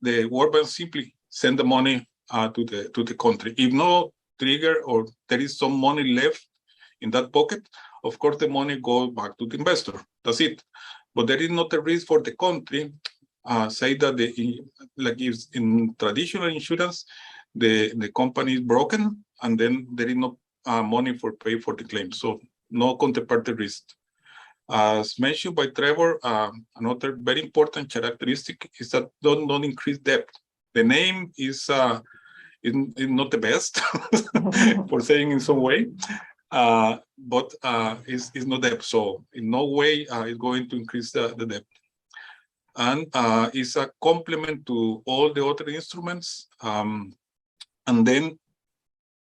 the World Bank simply send the money to the country. If no trigger or there is some money left in that pocket, of course the money goes back to the investor. That's it. But there is not a risk for the country. Say that like if in traditional insurance, the company is broken and then there is no money for pay for the claim. So no counterparty risk. As mentioned by Trevor, another very important characteristic is that don't increase debt. The name is not the best for saying in some way, but it's not debt. So in no way it's going to increase the debt. And it's a complement to all the other instruments. And then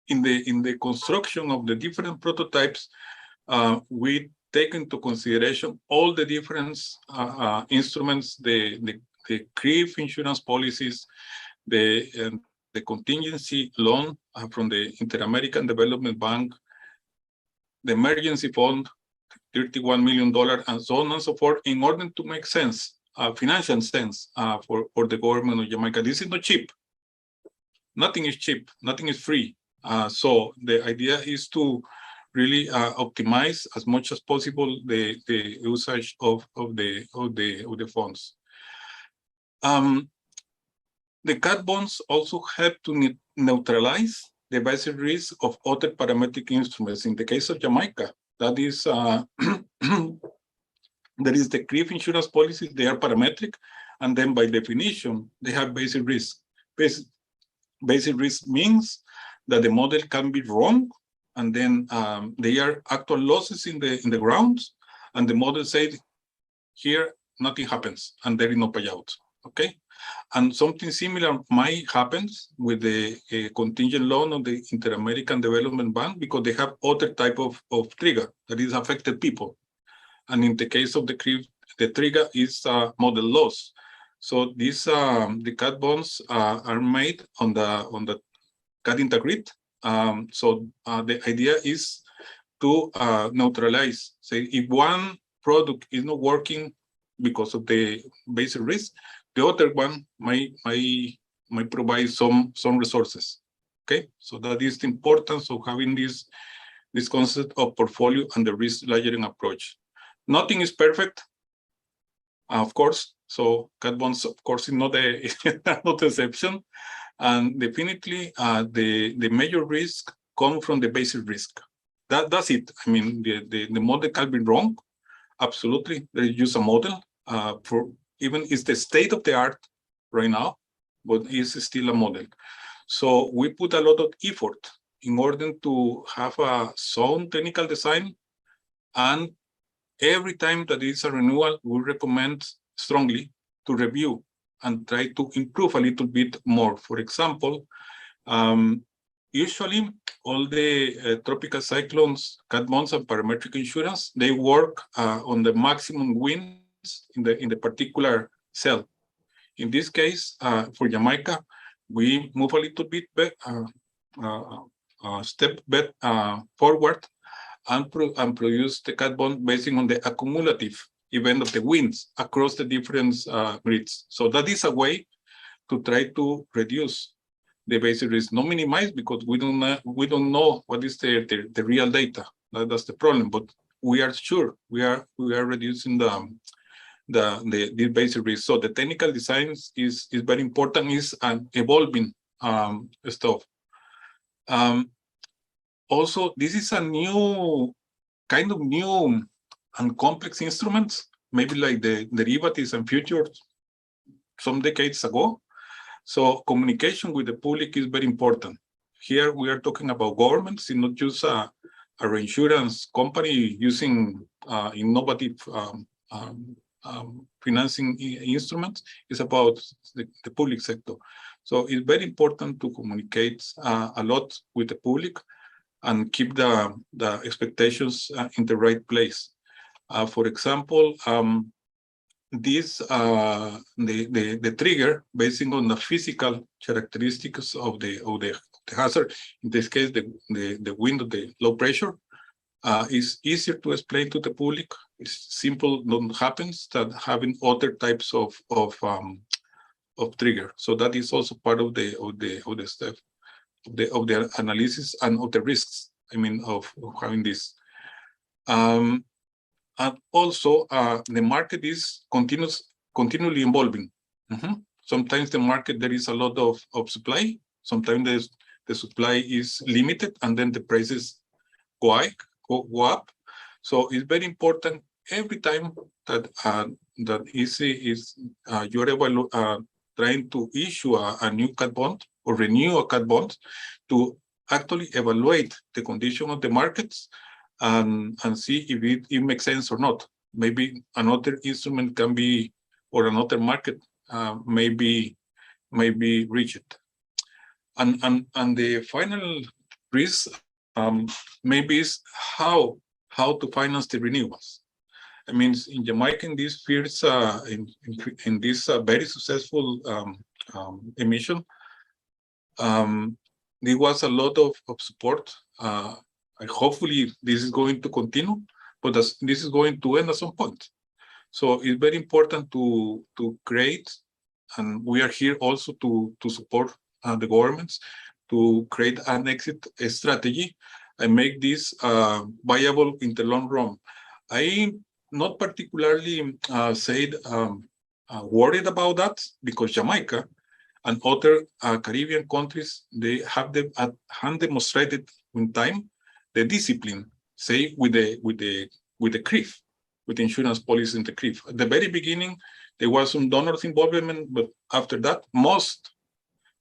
in the construction of the different prototypes, we take into consideration all the different instruments, the CRIF insurance policies, the contingency loan from the Inter-American Development Bank, the emergency fund, $31 million, and so on and so forth, in order to make sense, financial sense for the government of Jamaica. This is not cheap. Nothing is cheap. Nothing is free. So the idea is to really optimize as much as possible the usage of the funds. The cat bonds also help to neutralize the basic risk of other parametric instruments. In the case of Jamaica, that is, there is the CRIF insurance policies, they are parametric, and then by definition, they have basic risk. Basic risk means that the model can be wrong, and then they are actual losses in the ground, and the model said, here, nothing happens, and there is no payout, okay? And something similar might happen with the contingent loan of the Inter-American Development Bank because they have other type of trigger that is affected people. And in the case of the CRIF, the trigger is model loss. So these the cat bonds are made on the cat integrate. So the idea is to neutralize. Say if one product is not working because of the basic risk, the other one might provide some resources. Okay, so that is the importance of having this concept of portfolio and the risk layering approach. Nothing is perfect, of course. So cat bonds, of course, is not a not exception, and definitely the major risk comes from the basic risk. That's it. I mean, the model can be wrong. Absolutely, they use a model for even it's the state of the art right now, but it's still a model. So we put a lot of effort in order to have a sound technical design, and every time that it's a renewal, we recommend strongly to review and try to improve a little bit more. For example, usually all the tropical cyclones, cat bonds, and parametric insurance, they work on the maximum winds in the particular cell. In this case, for Jamaica, we move a little bit back, step back forward and produce the cat bond based on the accumulative event of the winds across the different grids. So that is a way to try to reduce the basic risk, not minimize, because we don't know what is the real data. That's the problem. But we are sure we are reducing the basic risk. So the technical designs is very important. Is an evolving stuff. Also, this is a new kind of new and complex instruments, maybe like the derivatives and futures some decades ago. So communication with the public is very important. Here we are talking about governments, and not just a reinsurance company using innovative financing instruments. It's about the public sector. So it's very important to communicate a lot with the public and keep the expectations in the right place. For example, this the trigger based on the physical characteristics of the hazard, in this case the wind of the low pressure, is easier to explain to the public. It's simple, not happens that having other types of trigger. So that is also part of the step of the analysis and of the risks. I mean, of having this. And also, the market is continually evolving. Sometimes the market, there is a lot of supply. Sometimes the supply is limited, and then the prices go up. So it's very important every time that you're trying to issue a new cat bond or renew a cat bond, to actually evaluate the condition of the markets and see if it makes sense or not. Maybe another instrument can be, or another market may be reached. And the final risk maybe is how to finance the renewals. I mean, in Jamaica, in these fields, in this very successful emission, there was a lot of support. Hopefully, this is going to continue, but this is going to end at some point. So it's very important to create, and we are here also to support the governments to create an exit strategy and make this viable in the long run. I not particularly worried about that, because Jamaica and other Caribbean countries, they have demonstrated in time the discipline, say with the CRIF, with insurance policy in the CRIF. At the very beginning, there was some donors involvement, but after that, most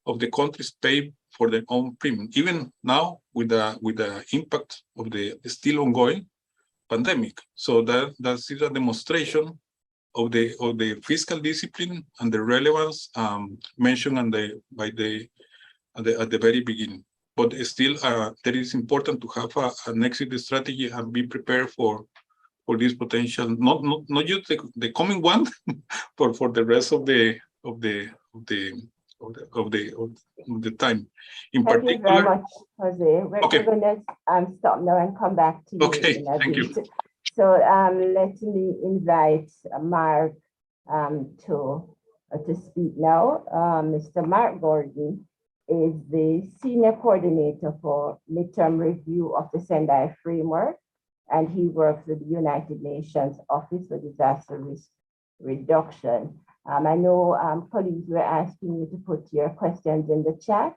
of the countries pay for their own premium. Even now, with the impact of the still ongoing pandemic, so that's a demonstration of the fiscal discipline and the relevance mentioned at the very beginning. But still, there is important to have an exit strategy and be prepared for this potential, not just the coming one, but for the rest of the time. In Thank you very particular, much, Jose. Okay. We're going to stop now and come back to you. Okay, in a thank you. bit. So let me invite Mark to speak now. Mr. Mark Gordon is the Senior Coordinator for Midterm Review of the Sendai Framework, and he works with the United Nations Office for Disaster Risk Reduction. I know colleagues were asking you to put your questions in the chat,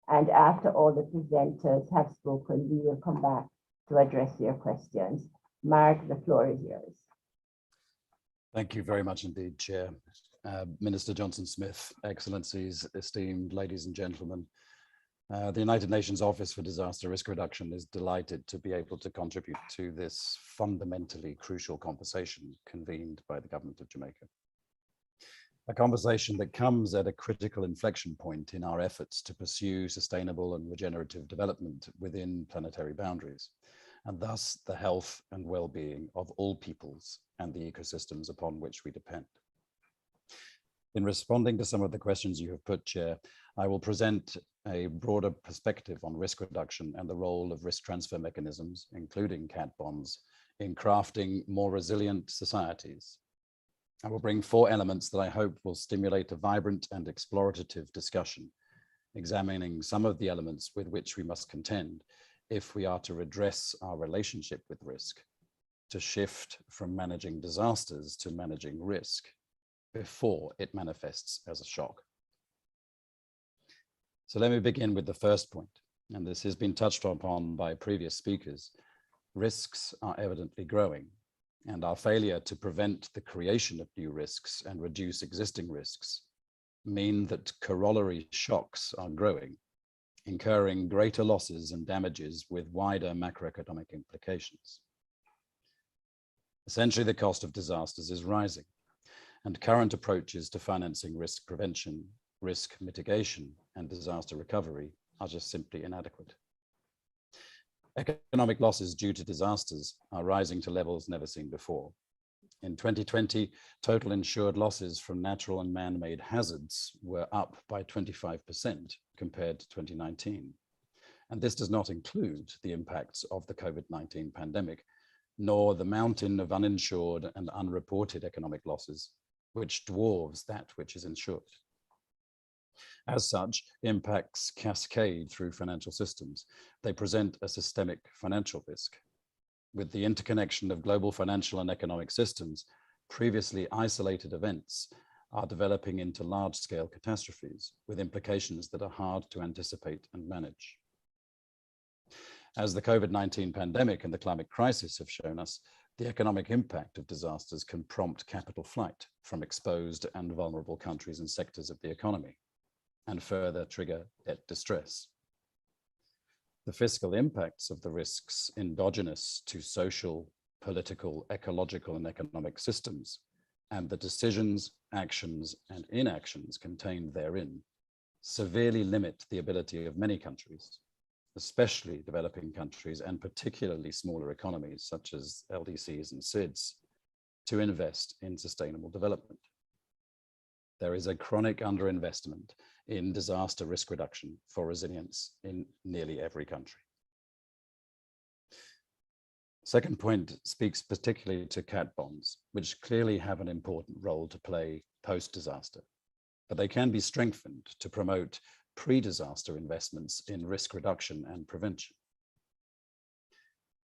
and after all the presenters have spoken, we will come back to address your questions. Mark, the floor is yours. Thank you very much indeed, Chair. Minister Johnson-Smith, Excellencies, esteemed ladies and gentlemen, the United Nations Office for Disaster Risk Reduction is delighted to be able to contribute to this fundamentally crucial conversation convened by the Government of Jamaica. A conversation that comes at a critical inflection point in our efforts to pursue sustainable and regenerative development within planetary boundaries, and thus the health and well-being of all peoples and the ecosystems upon which we depend. In responding to some of the questions you have put, Chair, I will present a broader perspective on risk reduction and the role of risk transfer mechanisms, including cat bonds, in crafting more resilient societies. I will bring 4 elements that I hope will stimulate a vibrant and explorative discussion, examining some of the elements with which we must contend if we are to redress our relationship with risk, to shift from managing disasters to managing risk before it manifests as a shock. So let me begin with the first point, and this has been touched upon by previous speakers. Risks are evidently growing, and our failure to prevent the creation of new risks and reduce existing risks mean that corollary shocks are growing, incurring greater losses and damages with wider macroeconomic implications. Essentially, the cost of disasters is rising, and current approaches to financing risk prevention, risk mitigation, and disaster recovery are just simply inadequate. Economic losses due to disasters are rising to levels never seen before. In 2020, total insured losses from natural and man-made hazards were up by 25% compared to 2019. And this does not include the impacts of the COVID-19 pandemic, nor the mountain of uninsured and unreported economic losses, which dwarves that which is insured. As such, impacts cascade through financial systems. They present a systemic financial risk. With the interconnection of global financial and economic systems, previously isolated events are developing into large-scale catastrophes with implications that are hard to anticipate and manage. As the COVID-19 pandemic and the climate crisis have shown us, the economic impact of disasters can prompt capital flight from exposed and vulnerable countries and sectors of the economy, and further trigger debt distress. The fiscal impacts of the risks endogenous to social, political, ecological, and economic systems, and the decisions, actions, and inactions contained therein, severely limit the ability of many countries, especially developing countries and particularly smaller economies such as LDCs and SIDS, to invest in sustainable development. There is a chronic underinvestment in disaster risk reduction for resilience in nearly every country. Second point speaks particularly to cat bonds, which clearly have an important role to play post-disaster, but they can be strengthened to promote pre-disaster investments in risk reduction and prevention.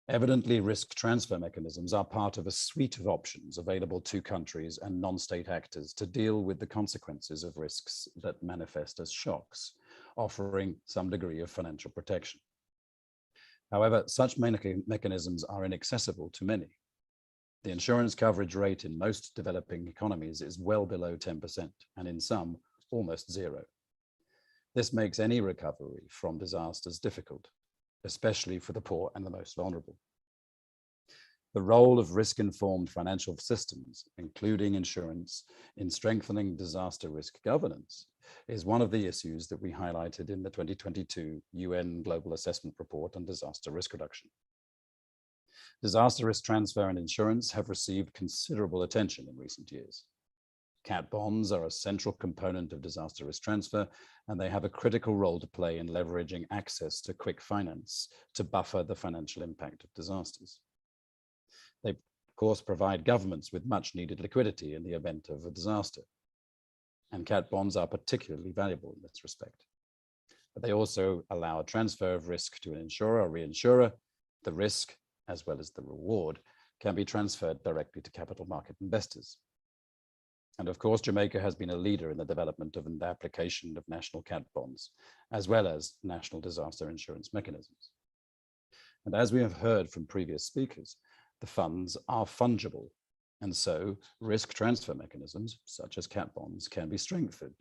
Evidently, risk transfer mechanisms are part of a suite of options available to countries and non-state actors to deal with the consequences of risks that manifest as shocks, offering some degree of financial protection. However, such mechanisms are inaccessible to many. The insurance coverage rate in most developing economies is well below 10%, and in some, almost zero. This makes any recovery from disasters difficult, especially for the poor and the most vulnerable. The role of risk-informed financial systems, including insurance, in strengthening disaster risk governance is one of the issues that we highlighted in the 2022 UN Global Assessment Report on Disaster Risk Reduction. Disaster risk transfer and insurance have received considerable attention in recent years. Cat bonds are a central component of disaster risk transfer, and they have a critical role to play in leveraging access to quick finance to buffer the financial impact of disasters. They, of course, provide governments with much needed liquidity in the event of a disaster. And cat bonds are particularly valuable in this respect. But they also allow a transfer of risk to an insurer or reinsurer. The risk, as well as the reward, can be transferred directly to capital market investors. And of course, Jamaica has been a leader in the development of the application of national cat bonds, as well as national disaster insurance mechanisms. And as we have heard from previous speakers, the funds are fungible, and so risk transfer mechanisms, such as cat bonds, can be strengthened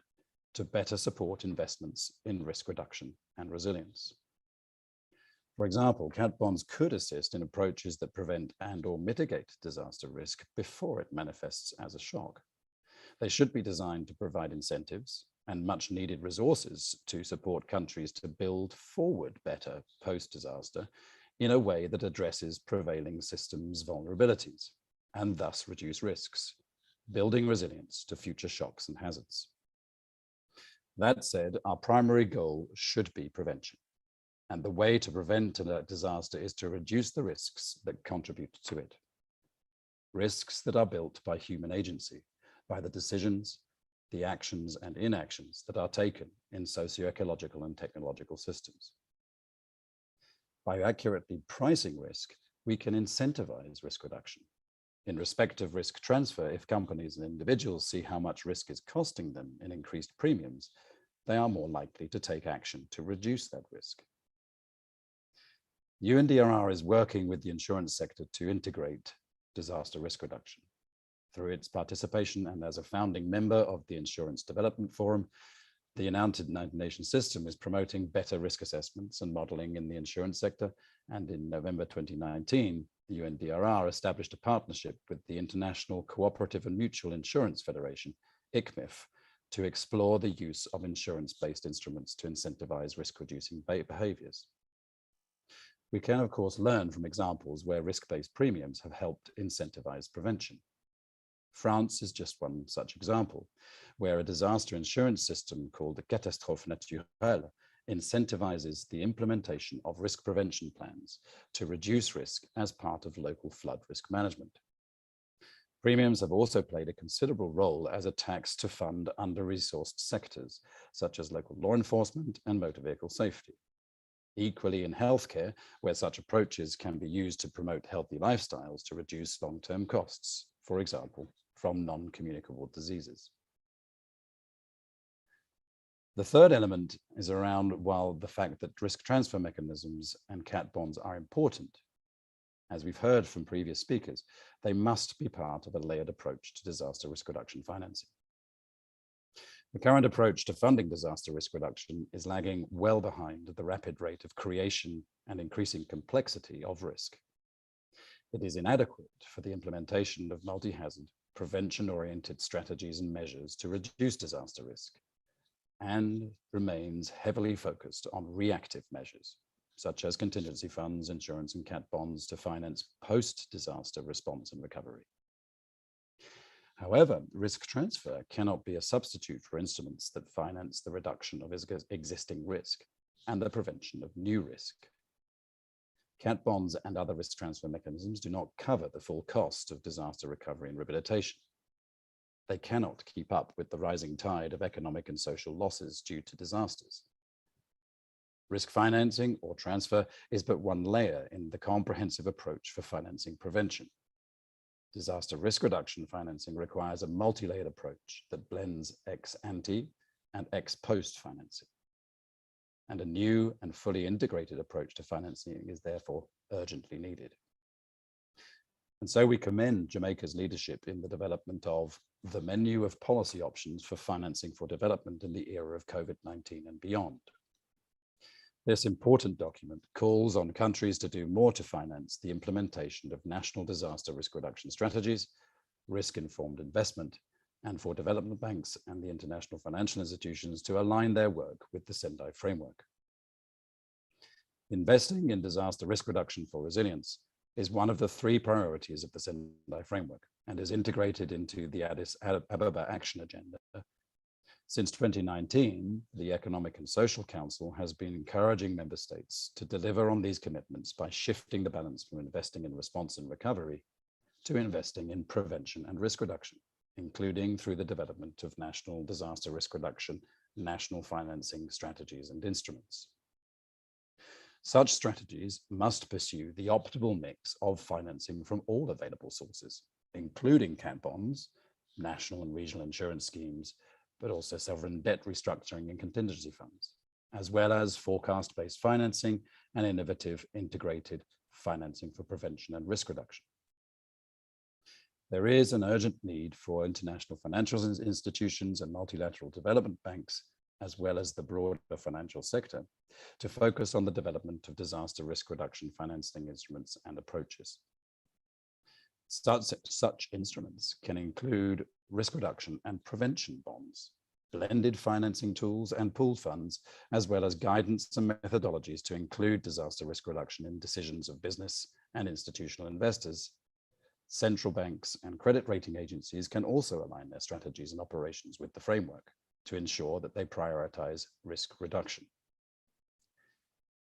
to better support investments in risk reduction and resilience. For example, cat bonds could assist in approaches that prevent and/or mitigate disaster risk before it manifests as a shock. They should be designed to provide incentives and much needed resources to support countries to build forward better post-disaster in a way that addresses prevailing systems vulnerabilities and thus reduce risks, building resilience to future shocks and hazards. That said, our primary goal should be prevention. And the way to prevent a disaster is to reduce the risks that contribute to it. Risks that are built by human agency, by the decisions, the actions and inactions that are taken in socio-ecological and technological systems. By accurately pricing risk, we can incentivize risk reduction. In respect of risk transfer, if companies and individuals see how much risk is costing them in increased premiums, they are more likely to take action to reduce that risk. UNDRR is working with the insurance sector to integrate disaster risk reduction. Through its participation and as a founding member of the Insurance Development Forum, the United Nations system is promoting better risk assessments and modeling in the insurance sector. And in November 2019, the UNDRR established a partnership with the International Cooperative and Mutual Insurance Federation, ICMIF, to explore the use of insurance-based instruments to incentivize risk-reducing behaviors. We can, of course, learn from examples where risk-based premiums have helped incentivize prevention. France is just one such example, where a disaster insurance system called the Catastrophe Naturelle incentivizes the implementation of risk prevention plans to reduce risk as part of local flood risk management. Premiums have also played a considerable role as a tax to fund under-resourced sectors, such as local law enforcement and motor vehicle safety. Equally in healthcare, where such approaches can be used to promote healthy lifestyles to reduce long-term costs, for example, from non-communicable diseases. The third element is around, while the fact that risk transfer mechanisms and cat bonds are important, as we've heard from previous speakers, they must be part of a layered approach to disaster risk reduction financing. The current approach to funding disaster risk reduction is lagging well behind the rapid rate of creation and increasing complexity of risk. It is inadequate for the implementation of multi-hazard, prevention-oriented strategies and measures to reduce disaster risk, and remains heavily focused on reactive measures, such as contingency funds, insurance, and cat bonds to finance post-disaster response and recovery. However, risk transfer cannot be a substitute for instruments that finance the reduction of existing risk and the prevention of new risk. Cat bonds and other risk transfer mechanisms do not cover the full cost of disaster recovery and rehabilitation. They cannot keep up with the rising tide of economic and social losses due to disasters. Risk financing or transfer is but one layer in the comprehensive approach for financing prevention. Disaster risk reduction financing requires a multi-layered approach that blends ex ante and ex post financing. And a new and fully integrated approach to financing is therefore urgently needed. And so we commend Jamaica's leadership in the development of the menu of policy options for financing for development in the era of COVID-19 and beyond. This important document calls on countries to do more to finance the implementation of national disaster risk reduction strategies, risk-informed investment, and for development banks and the international financial institutions to align their work with the Sendai framework. Investing in disaster risk reduction for resilience is one of the 3 priorities of the Sendai framework and is integrated into the Addis Ababa Action Agenda. Since 2019, the Economic and Social Council has been encouraging member states to deliver on these commitments by shifting the balance from investing in response and recovery to investing in prevention and risk reduction, including through the development of national disaster risk reduction, national financing strategies and instruments. Such strategies must pursue the optimal mix of financing from all available sources, including cat bonds, national and regional insurance schemes, but also sovereign debt restructuring and contingency funds, as well as forecast-based financing and innovative integrated financing for prevention and risk reduction. There is an urgent need for international financial institutions and multilateral development banks, as well as the broader financial sector, to focus on the development of disaster risk reduction financing instruments and approaches. Such instruments can include risk reduction and prevention bonds, blended financing tools and pooled funds, as well as guidance and methodologies to include disaster risk reduction in decisions of business and institutional investors. Central banks and credit rating agencies can also align their strategies and operations with the framework to ensure that they prioritize risk reduction.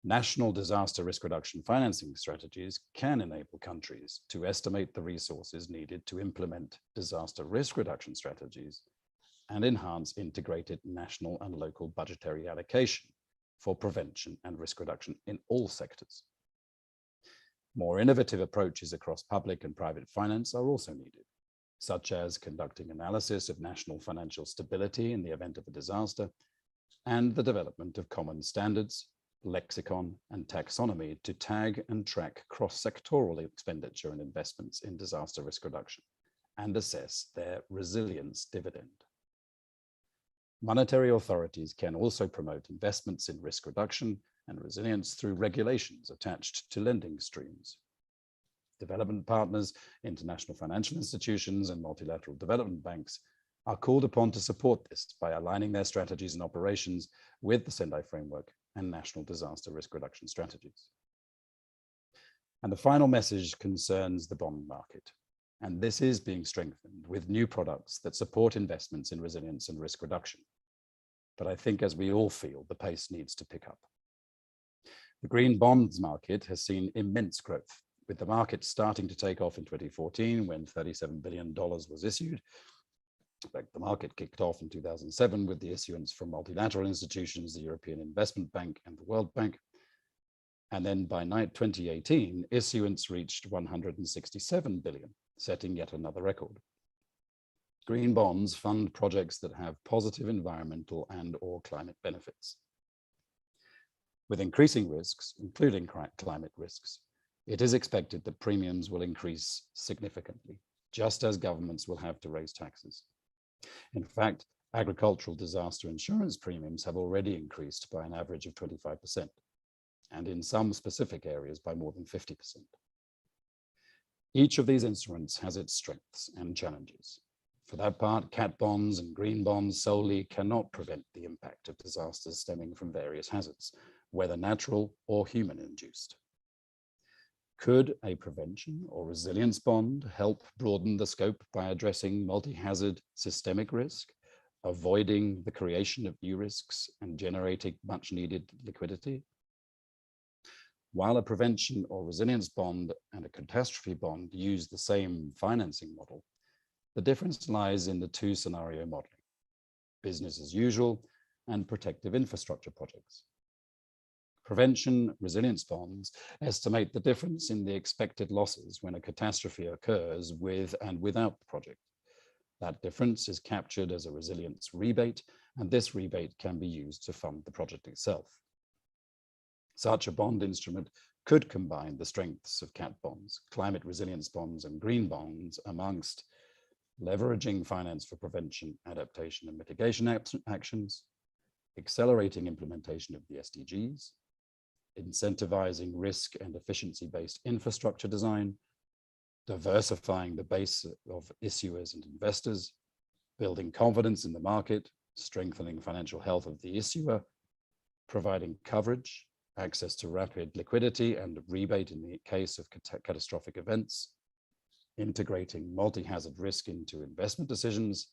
National disaster risk reduction financing strategies can enable countries to estimate the resources needed to implement disaster risk reduction strategies and enhance integrated national and local budgetary allocation for prevention and risk reduction in all sectors. More innovative approaches across public and private finance are also needed, such as conducting analysis of national financial stability in the event of a disaster and the development of common standards, lexicon, and taxonomy to tag and track cross-sectoral expenditure and investments in disaster risk reduction and assess their resilience dividend. Monetary authorities can also promote investments in risk reduction and resilience through regulations attached to lending streams. Development partners, international financial institutions, and multilateral development banks are called upon to support this by aligning their strategies and operations with the Sendai framework and national disaster risk reduction strategies. And the final message concerns the bond market. And this is being strengthened with new products that support investments in resilience and risk reduction. But I think, as we all feel, the pace needs to pick up. The green bonds market has seen immense growth, with the market starting to take off in 2014 when $37 billion was issued. In fact, the market kicked off in 2007 with the issuance from multilateral institutions, the European Investment Bank and the World Bank. And then by 2018, issuance reached 167 billion, setting yet another record. Green bonds fund projects that have positive environmental and/or climate benefits. With increasing risks, including climate risks, it is expected that premiums will increase significantly, just as governments will have to raise taxes. In fact, agricultural disaster insurance premiums have already increased by an average of 25%, and in some specific areas by more than 50%. Each of these instruments has its strengths and challenges. For that part, cat bonds and green bonds solely cannot prevent the impact of disasters stemming from various hazards, whether natural or human-induced. Could a prevention or resilience bond help broaden the scope by addressing multi-hazard systemic risk, avoiding the creation of new risks and generating much-needed liquidity? While a prevention or resilience bond and a catastrophe bond use the same financing model, the difference lies in the 2 scenario modeling: business as usual and protective infrastructure projects. Prevention resilience bonds estimate the difference in the expected losses when a catastrophe occurs with and without the project. That difference is captured as a resilience rebate, and this rebate can be used to fund the project itself. Such a bond instrument could combine the strengths of cat bonds, climate resilience bonds, and green bonds amongst leveraging finance for prevention, adaptation, and mitigation actions, accelerating implementation of the SDGs, incentivizing risk and efficiency-based infrastructure design, diversifying the base of issuers and investors, building confidence in the market, strengthening financial health of the issuer, providing coverage, access to rapid liquidity and rebate in the case of catastrophic events, integrating multi-hazard risk into investment decisions,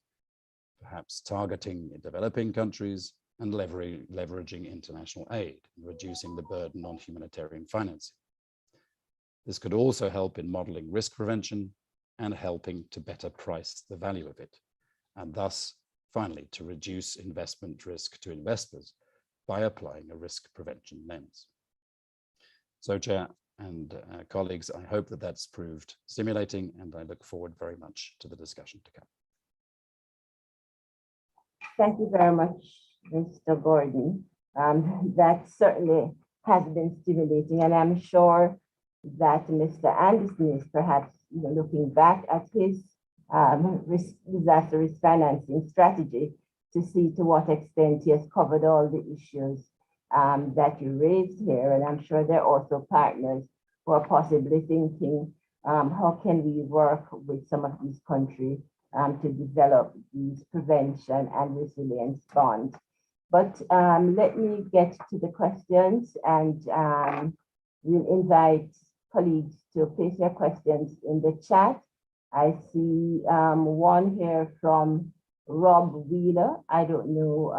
perhaps targeting developing countries, and leveraging international aid, reducing the burden on humanitarian financing. This could also help in modeling risk prevention and helping to better price the value of it, and thus, finally, to reduce investment risk to investors by applying a risk prevention lens. So, Chair and colleagues, I hope that that's proved stimulating, and I look forward very much to the discussion to come. Thank you very much, Mr. Gordon. That certainly has been stimulating, and I'm sure that Mr. Anderson is perhaps looking back at his disaster risk financing strategy to see to what extent he has covered all the issues that you raised here. And I'm sure there are also partners who are possibly thinking, how can we work with some of these countries to develop these prevention and resilience bonds. But let me get to the questions, and we'll invite colleagues to place their questions in the chat. I see one here from Rob Wheeler. I don't know,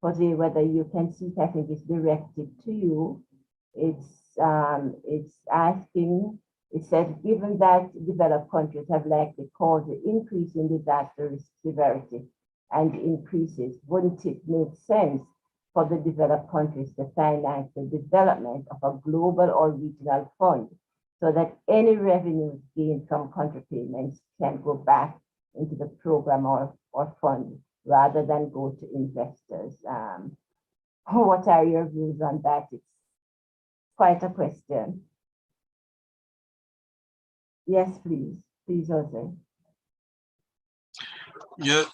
Jose, whether you can see it. I think it's directed to you. It's asking, it says, given that developed countries have likely caused the increase in disaster risk severity and increases, wouldn't it make sense for the developed countries to finance the development of a global or regional fund so that any revenues gained from country payments can go back into the program or fund rather than go to investors? What are your views on that? It's quite a question. Yes, please, Jose. Yeah,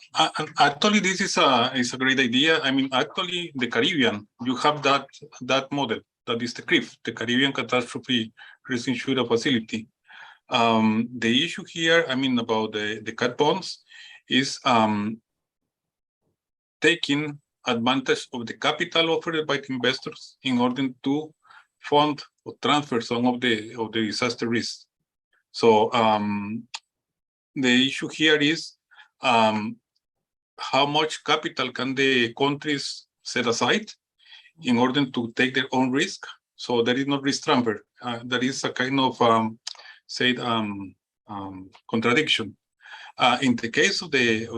actually, this is a great idea. I mean, actually, the Caribbean, you have that model, that is the CRIF, the Caribbean Catastrophe Risk Insurance Facility. The issue here, I mean, about the CAT bonds is taking advantage of the capital offered by the investors in order to fund or transfer some of the disaster risk. So the issue here is how much capital can the countries set aside in order to take their own risk? So there is no risk transfer. There is a kind of contradiction. In the case of the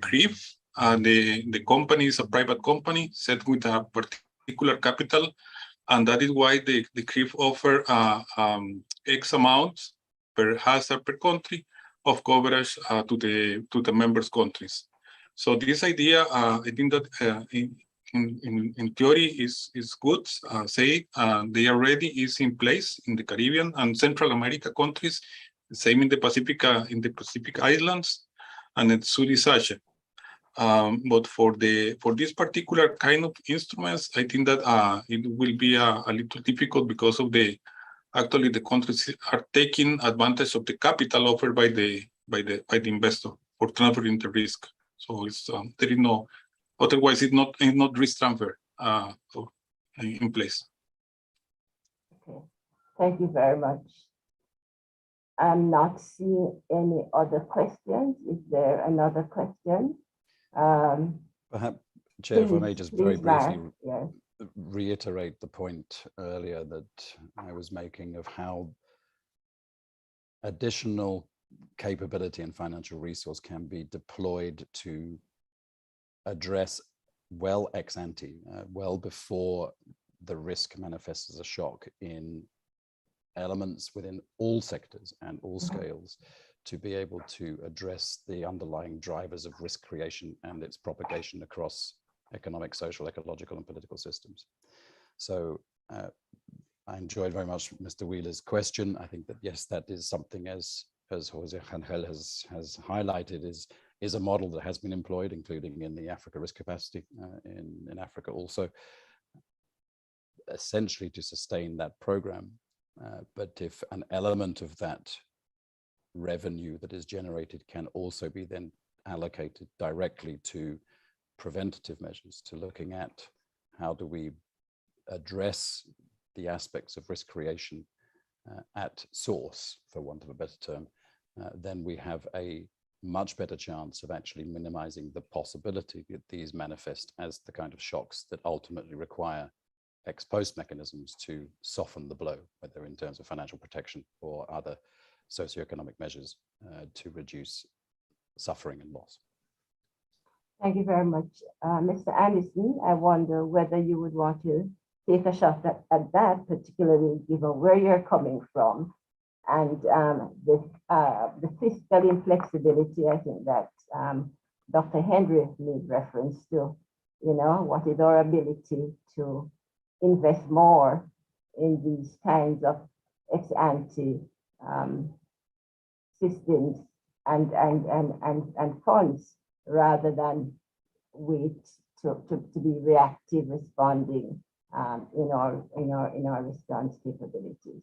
CRIF, the company is a private company set with a particular capital, and that is why the CRIF offer X amount per hazard per country of coverage to the members countries. So this idea, I think that in theory is good. They already is in place in the Caribbean and Central America countries, same in the Pacific Islands and in Southeast Asia. But for this particular kind of instruments, I think that it will be a little difficult because of actually the countries are taking advantage of the capital offered by the investor for transferring the risk. So it's there is no, otherwise it's not risk transfer in place. Okay, thank you very much. I'm not seeing any other questions. Is there another question? Perhaps, Chair, if I may just very briefly yes, reiterate the point earlier that I was making of how additional capability and financial resource can be deployed to address well ex ante, well before the risk manifests as a shock in elements within all sectors and all scales, to be able to address the underlying drivers of risk creation and its propagation across economic, social, ecological, and political systems. So I enjoyed very much Mr. Wheeler's question. I think that, yes, that is something, as Jose Angel has highlighted, is a model that has been employed, including in the Africa risk capacity in Africa also, essentially to sustain that program. But if an element of that revenue that is generated can also be then allocated directly to preventative measures, to looking at how do we address the aspects of risk creation at source, for want of a better term, then we have a much better chance of actually minimizing the possibility that these manifest as the kind of shocks that ultimately require ex post mechanisms to soften the blow, whether in terms of financial protection or other socioeconomic measures to reduce suffering and loss. Thank you very much. Mr. Anderson, I wonder whether you would want to take a shot at that, particularly given where you're coming from and the fiscal inflexibility. I think that Dr. Henry made reference to, what is our ability to invest more in these kinds of ex-ante systems and funds, rather than wait to be reactive responding in our response capabilities.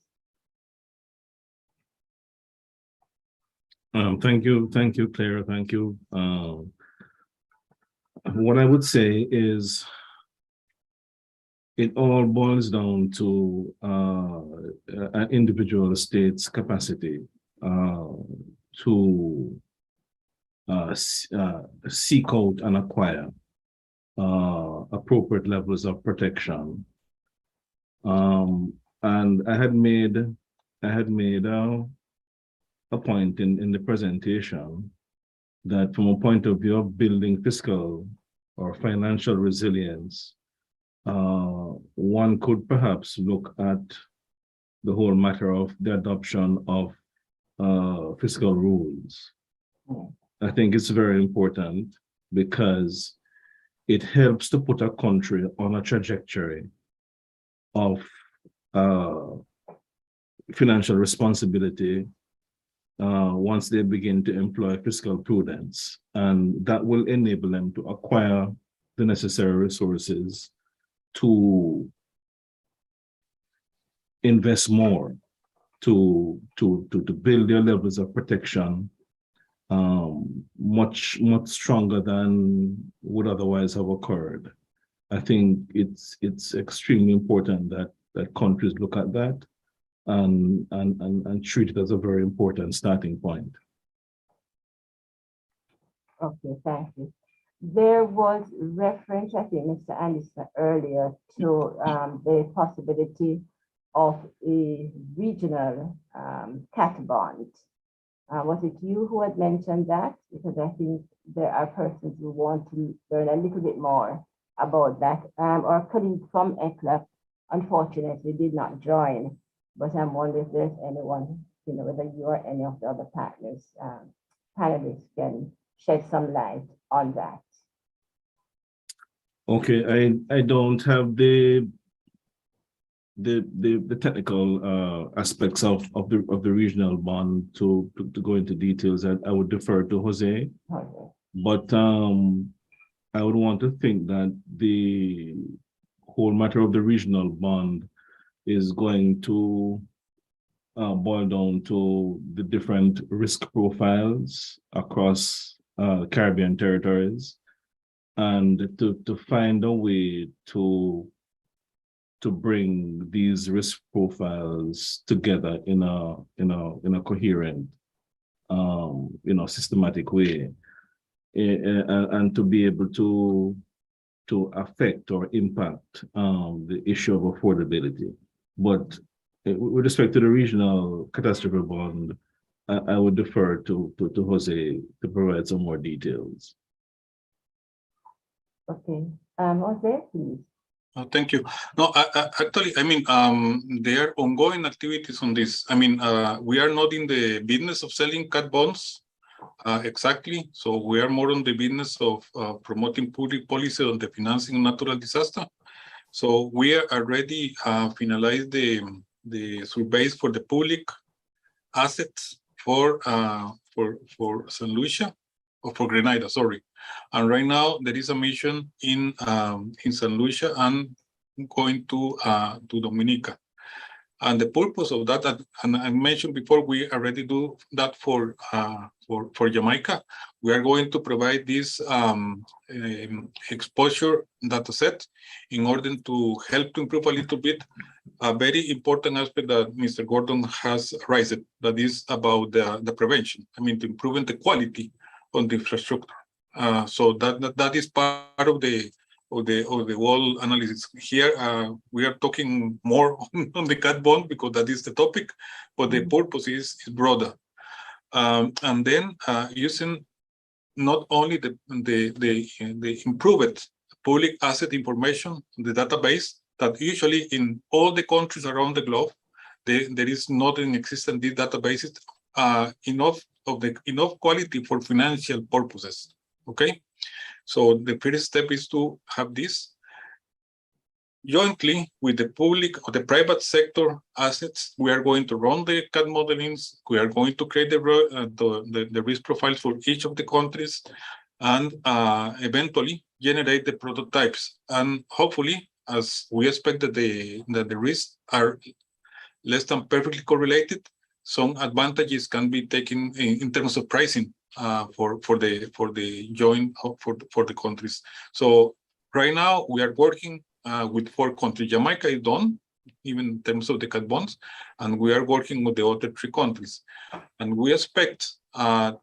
Thank you, Claire. Thank you. What I would say is, it all boils down to an individual state's capacity to seek out and acquire appropriate levels of protection. And I had made a point in the presentation that from a point of view of building fiscal or financial resilience, one could perhaps look at the whole matter of the adoption of fiscal rules. I think it's very important because it helps to put a country on a trajectory of financial responsibility once they begin to employ fiscal prudence, and that will enable them to acquire the necessary resources to invest more, to build their levels of protection much stronger than would otherwise have occurred. I think it's extremely important that countries look at that and treat it as a very important starting point. Okay, thank you. There was reference, I think, Mr. Anderson earlier, to the possibility of a regional cat bond. Was it you who had mentioned that? Because I think there are persons who want to learn a little bit more about that. Our colleague from ECLAP, unfortunately, did not join, but I'm wondering if there's anyone, whether you or any of the other partners, panelists can shed some light on that. Okay, I don't have the technical aspects of the regional bond to go into details. I would defer to Jose, but I would want to think that the whole matter of the regional bond is going to boil down to the different risk profiles across Caribbean territories, and to find a way to bring these risk profiles together in a coherent, systematic way, and to be able to affect or impact the issue of affordability. But with respect to the regional catastrophe bond, I would defer to Jose to provide some more details. Okay, Jose, please. Thank you. No, actually, there are ongoing activities on this. We are not in the business of selling cat bonds exactly. So we are more on the business of promoting public policy on the financing of natural disaster. So we are already finalized the surveys for the public assets for St. Lucia, or for Grenada, sorry. And right now there is a mission in St. Lucia and going to Dominica. And the purpose of that, and I mentioned before, we already do that for Jamaica. We are going to provide this exposure data set in order to help to improve a little bit a very important aspect that Mr. Gordon has raised, that is about the prevention. I mean, improving the quality on the infrastructure. So that is part of the whole analysis. Here, we are talking more on the cat bond because that is the topic, but the purpose is broader. And then using not only the improved public asset information, the database that usually in all the countries around the globe, there is not in existence these databases enough quality for financial purposes. Okay. So the first step is to have this jointly with the public or the private sector assets. We are going to run the CAD modelings. We are going to create the risk profiles for each of the countries, and eventually generate the prototypes. And hopefully, as we expect that the risks are less than perfectly correlated, some advantages can be taken in terms of pricing for the joint for the countries. So right now we are working with 4 countries. Jamaica is done, even in terms of the CAD bonds, and we are working with the other 3 countries. And we expect to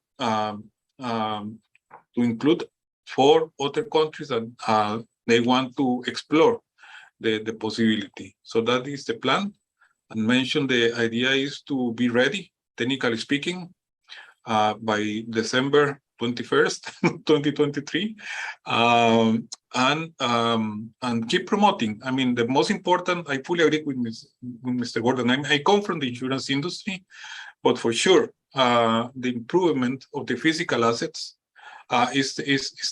include 4 other countries that they want to explore the possibility. So that is the plan. And mentioned the idea is to be ready, technically speaking, by December 21st, 2023, and keep promoting. I mean, the most important, I fully agree with Mr. Gordon. I come from the insurance industry, but for sure, the improvement of the physical assets is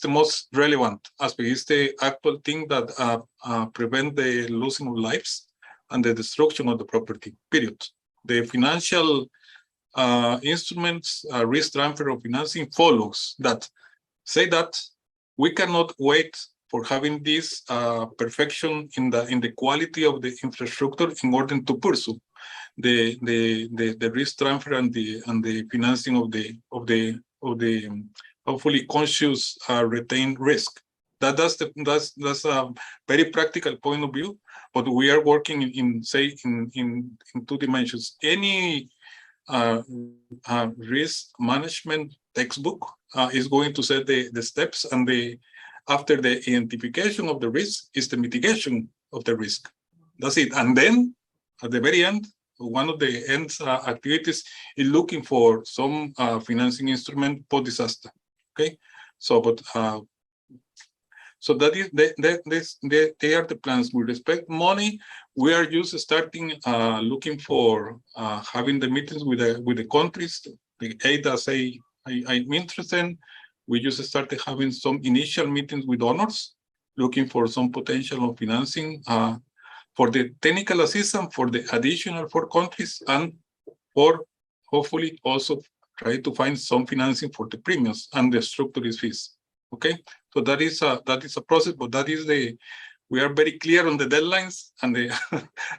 the most relevant aspect. It's the actual thing that prevent the losing of lives and the destruction of the property, period. The financial instruments, risk transfer of financing follows that. Say that we cannot wait for having this perfection in the quality of the infrastructure in order to pursue the risk transfer and the financing of the hopefully conscious retained risk. That's a very practical point of view, but we are working in 2 dimensions. Any risk management textbook is going to set the steps, and after the identification of the risk is the mitigation of the risk. That's it. And then at the very end, one of the activities is looking for some financing instrument for disaster. Okay, so so that is they are the plans. With respect money, we are just starting looking for having the meetings with the countries. The aid as I'm interested in. We just started having some initial meetings with donors, looking for some potential of financing for the technical assistance for the additional 4 countries, and for hopefully also try to find some financing for the premiums and the structural fees. Okay, so that is a process, but that is we are very clear on the deadlines and the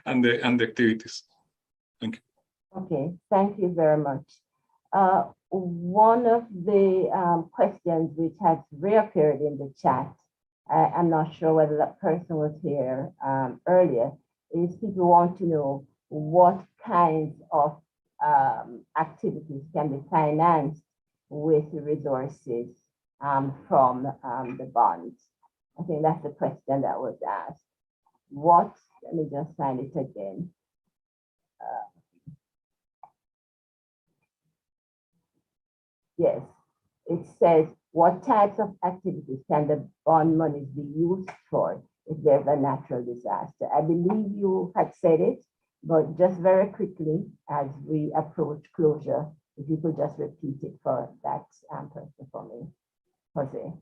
and the activities. Thank you. Okay, thank you very much. One of the questions which has reappeared in the chat, I'm not sure whether that person was here earlier, is people want to know what kinds of activities can be financed with the resources from the bonds. I think that's the question that was asked. Let me just find it again. Yes, it says, what types of activities can the bond monies be used for if there's a natural disaster? I believe you had said it, but just very quickly as we approach closure, if you could just repeat it for that person for me, Jose.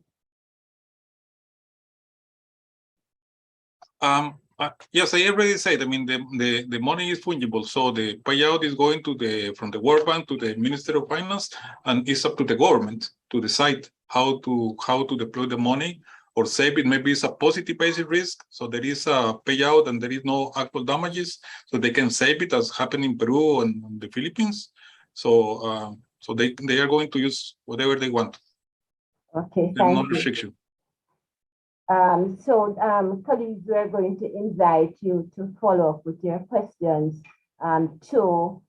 Yes, I already said. I mean, the money is fungible, so the payout is going from the World Bank to the Minister of Finance, and it's up to the government to decide how to deploy the money or save it. Maybe it's a positive basis risk. So there is a payout and there is no actual damages. So they can save it, as happened in Peru and the Philippines. So so they are going to use whatever they want. Okay, There's no thank you. restriction. Colleagues, we are going to invite you to follow up with your questions to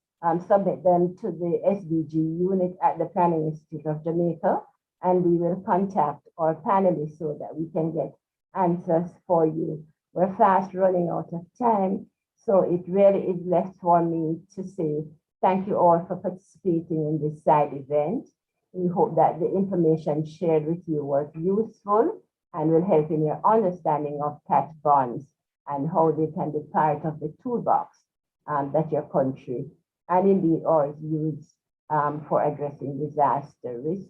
submit them to the SDG unit at the Planning Institute of Jamaica, and we will contact our panelists so that we can get answers for you. We're fast running out of time, so it really is left for me to say thank you all for participating in this side event. We hope that the information shared with you was useful and will help in your understanding of cat bonds and how they can be part of the toolbox that your country and indeed ours use for addressing disaster risk.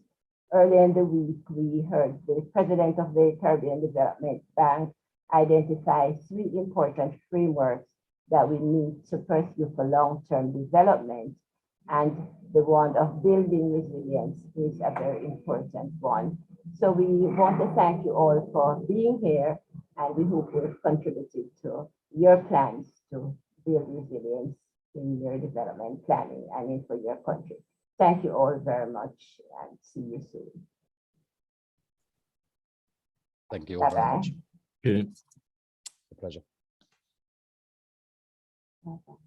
Earlier in the week, we heard the president of the Caribbean Development Bank identify 3 important frameworks that we need to pursue for long-term development. And the one of building resilience is a very important one. So we want to thank you all for being here, and we hope we've contributed to your plans to build resilience in your development planning and for your country. Thank you all very much, and see you soon. Thank you all very Bye-bye. much. Okay. A pleasure. Bye-bye.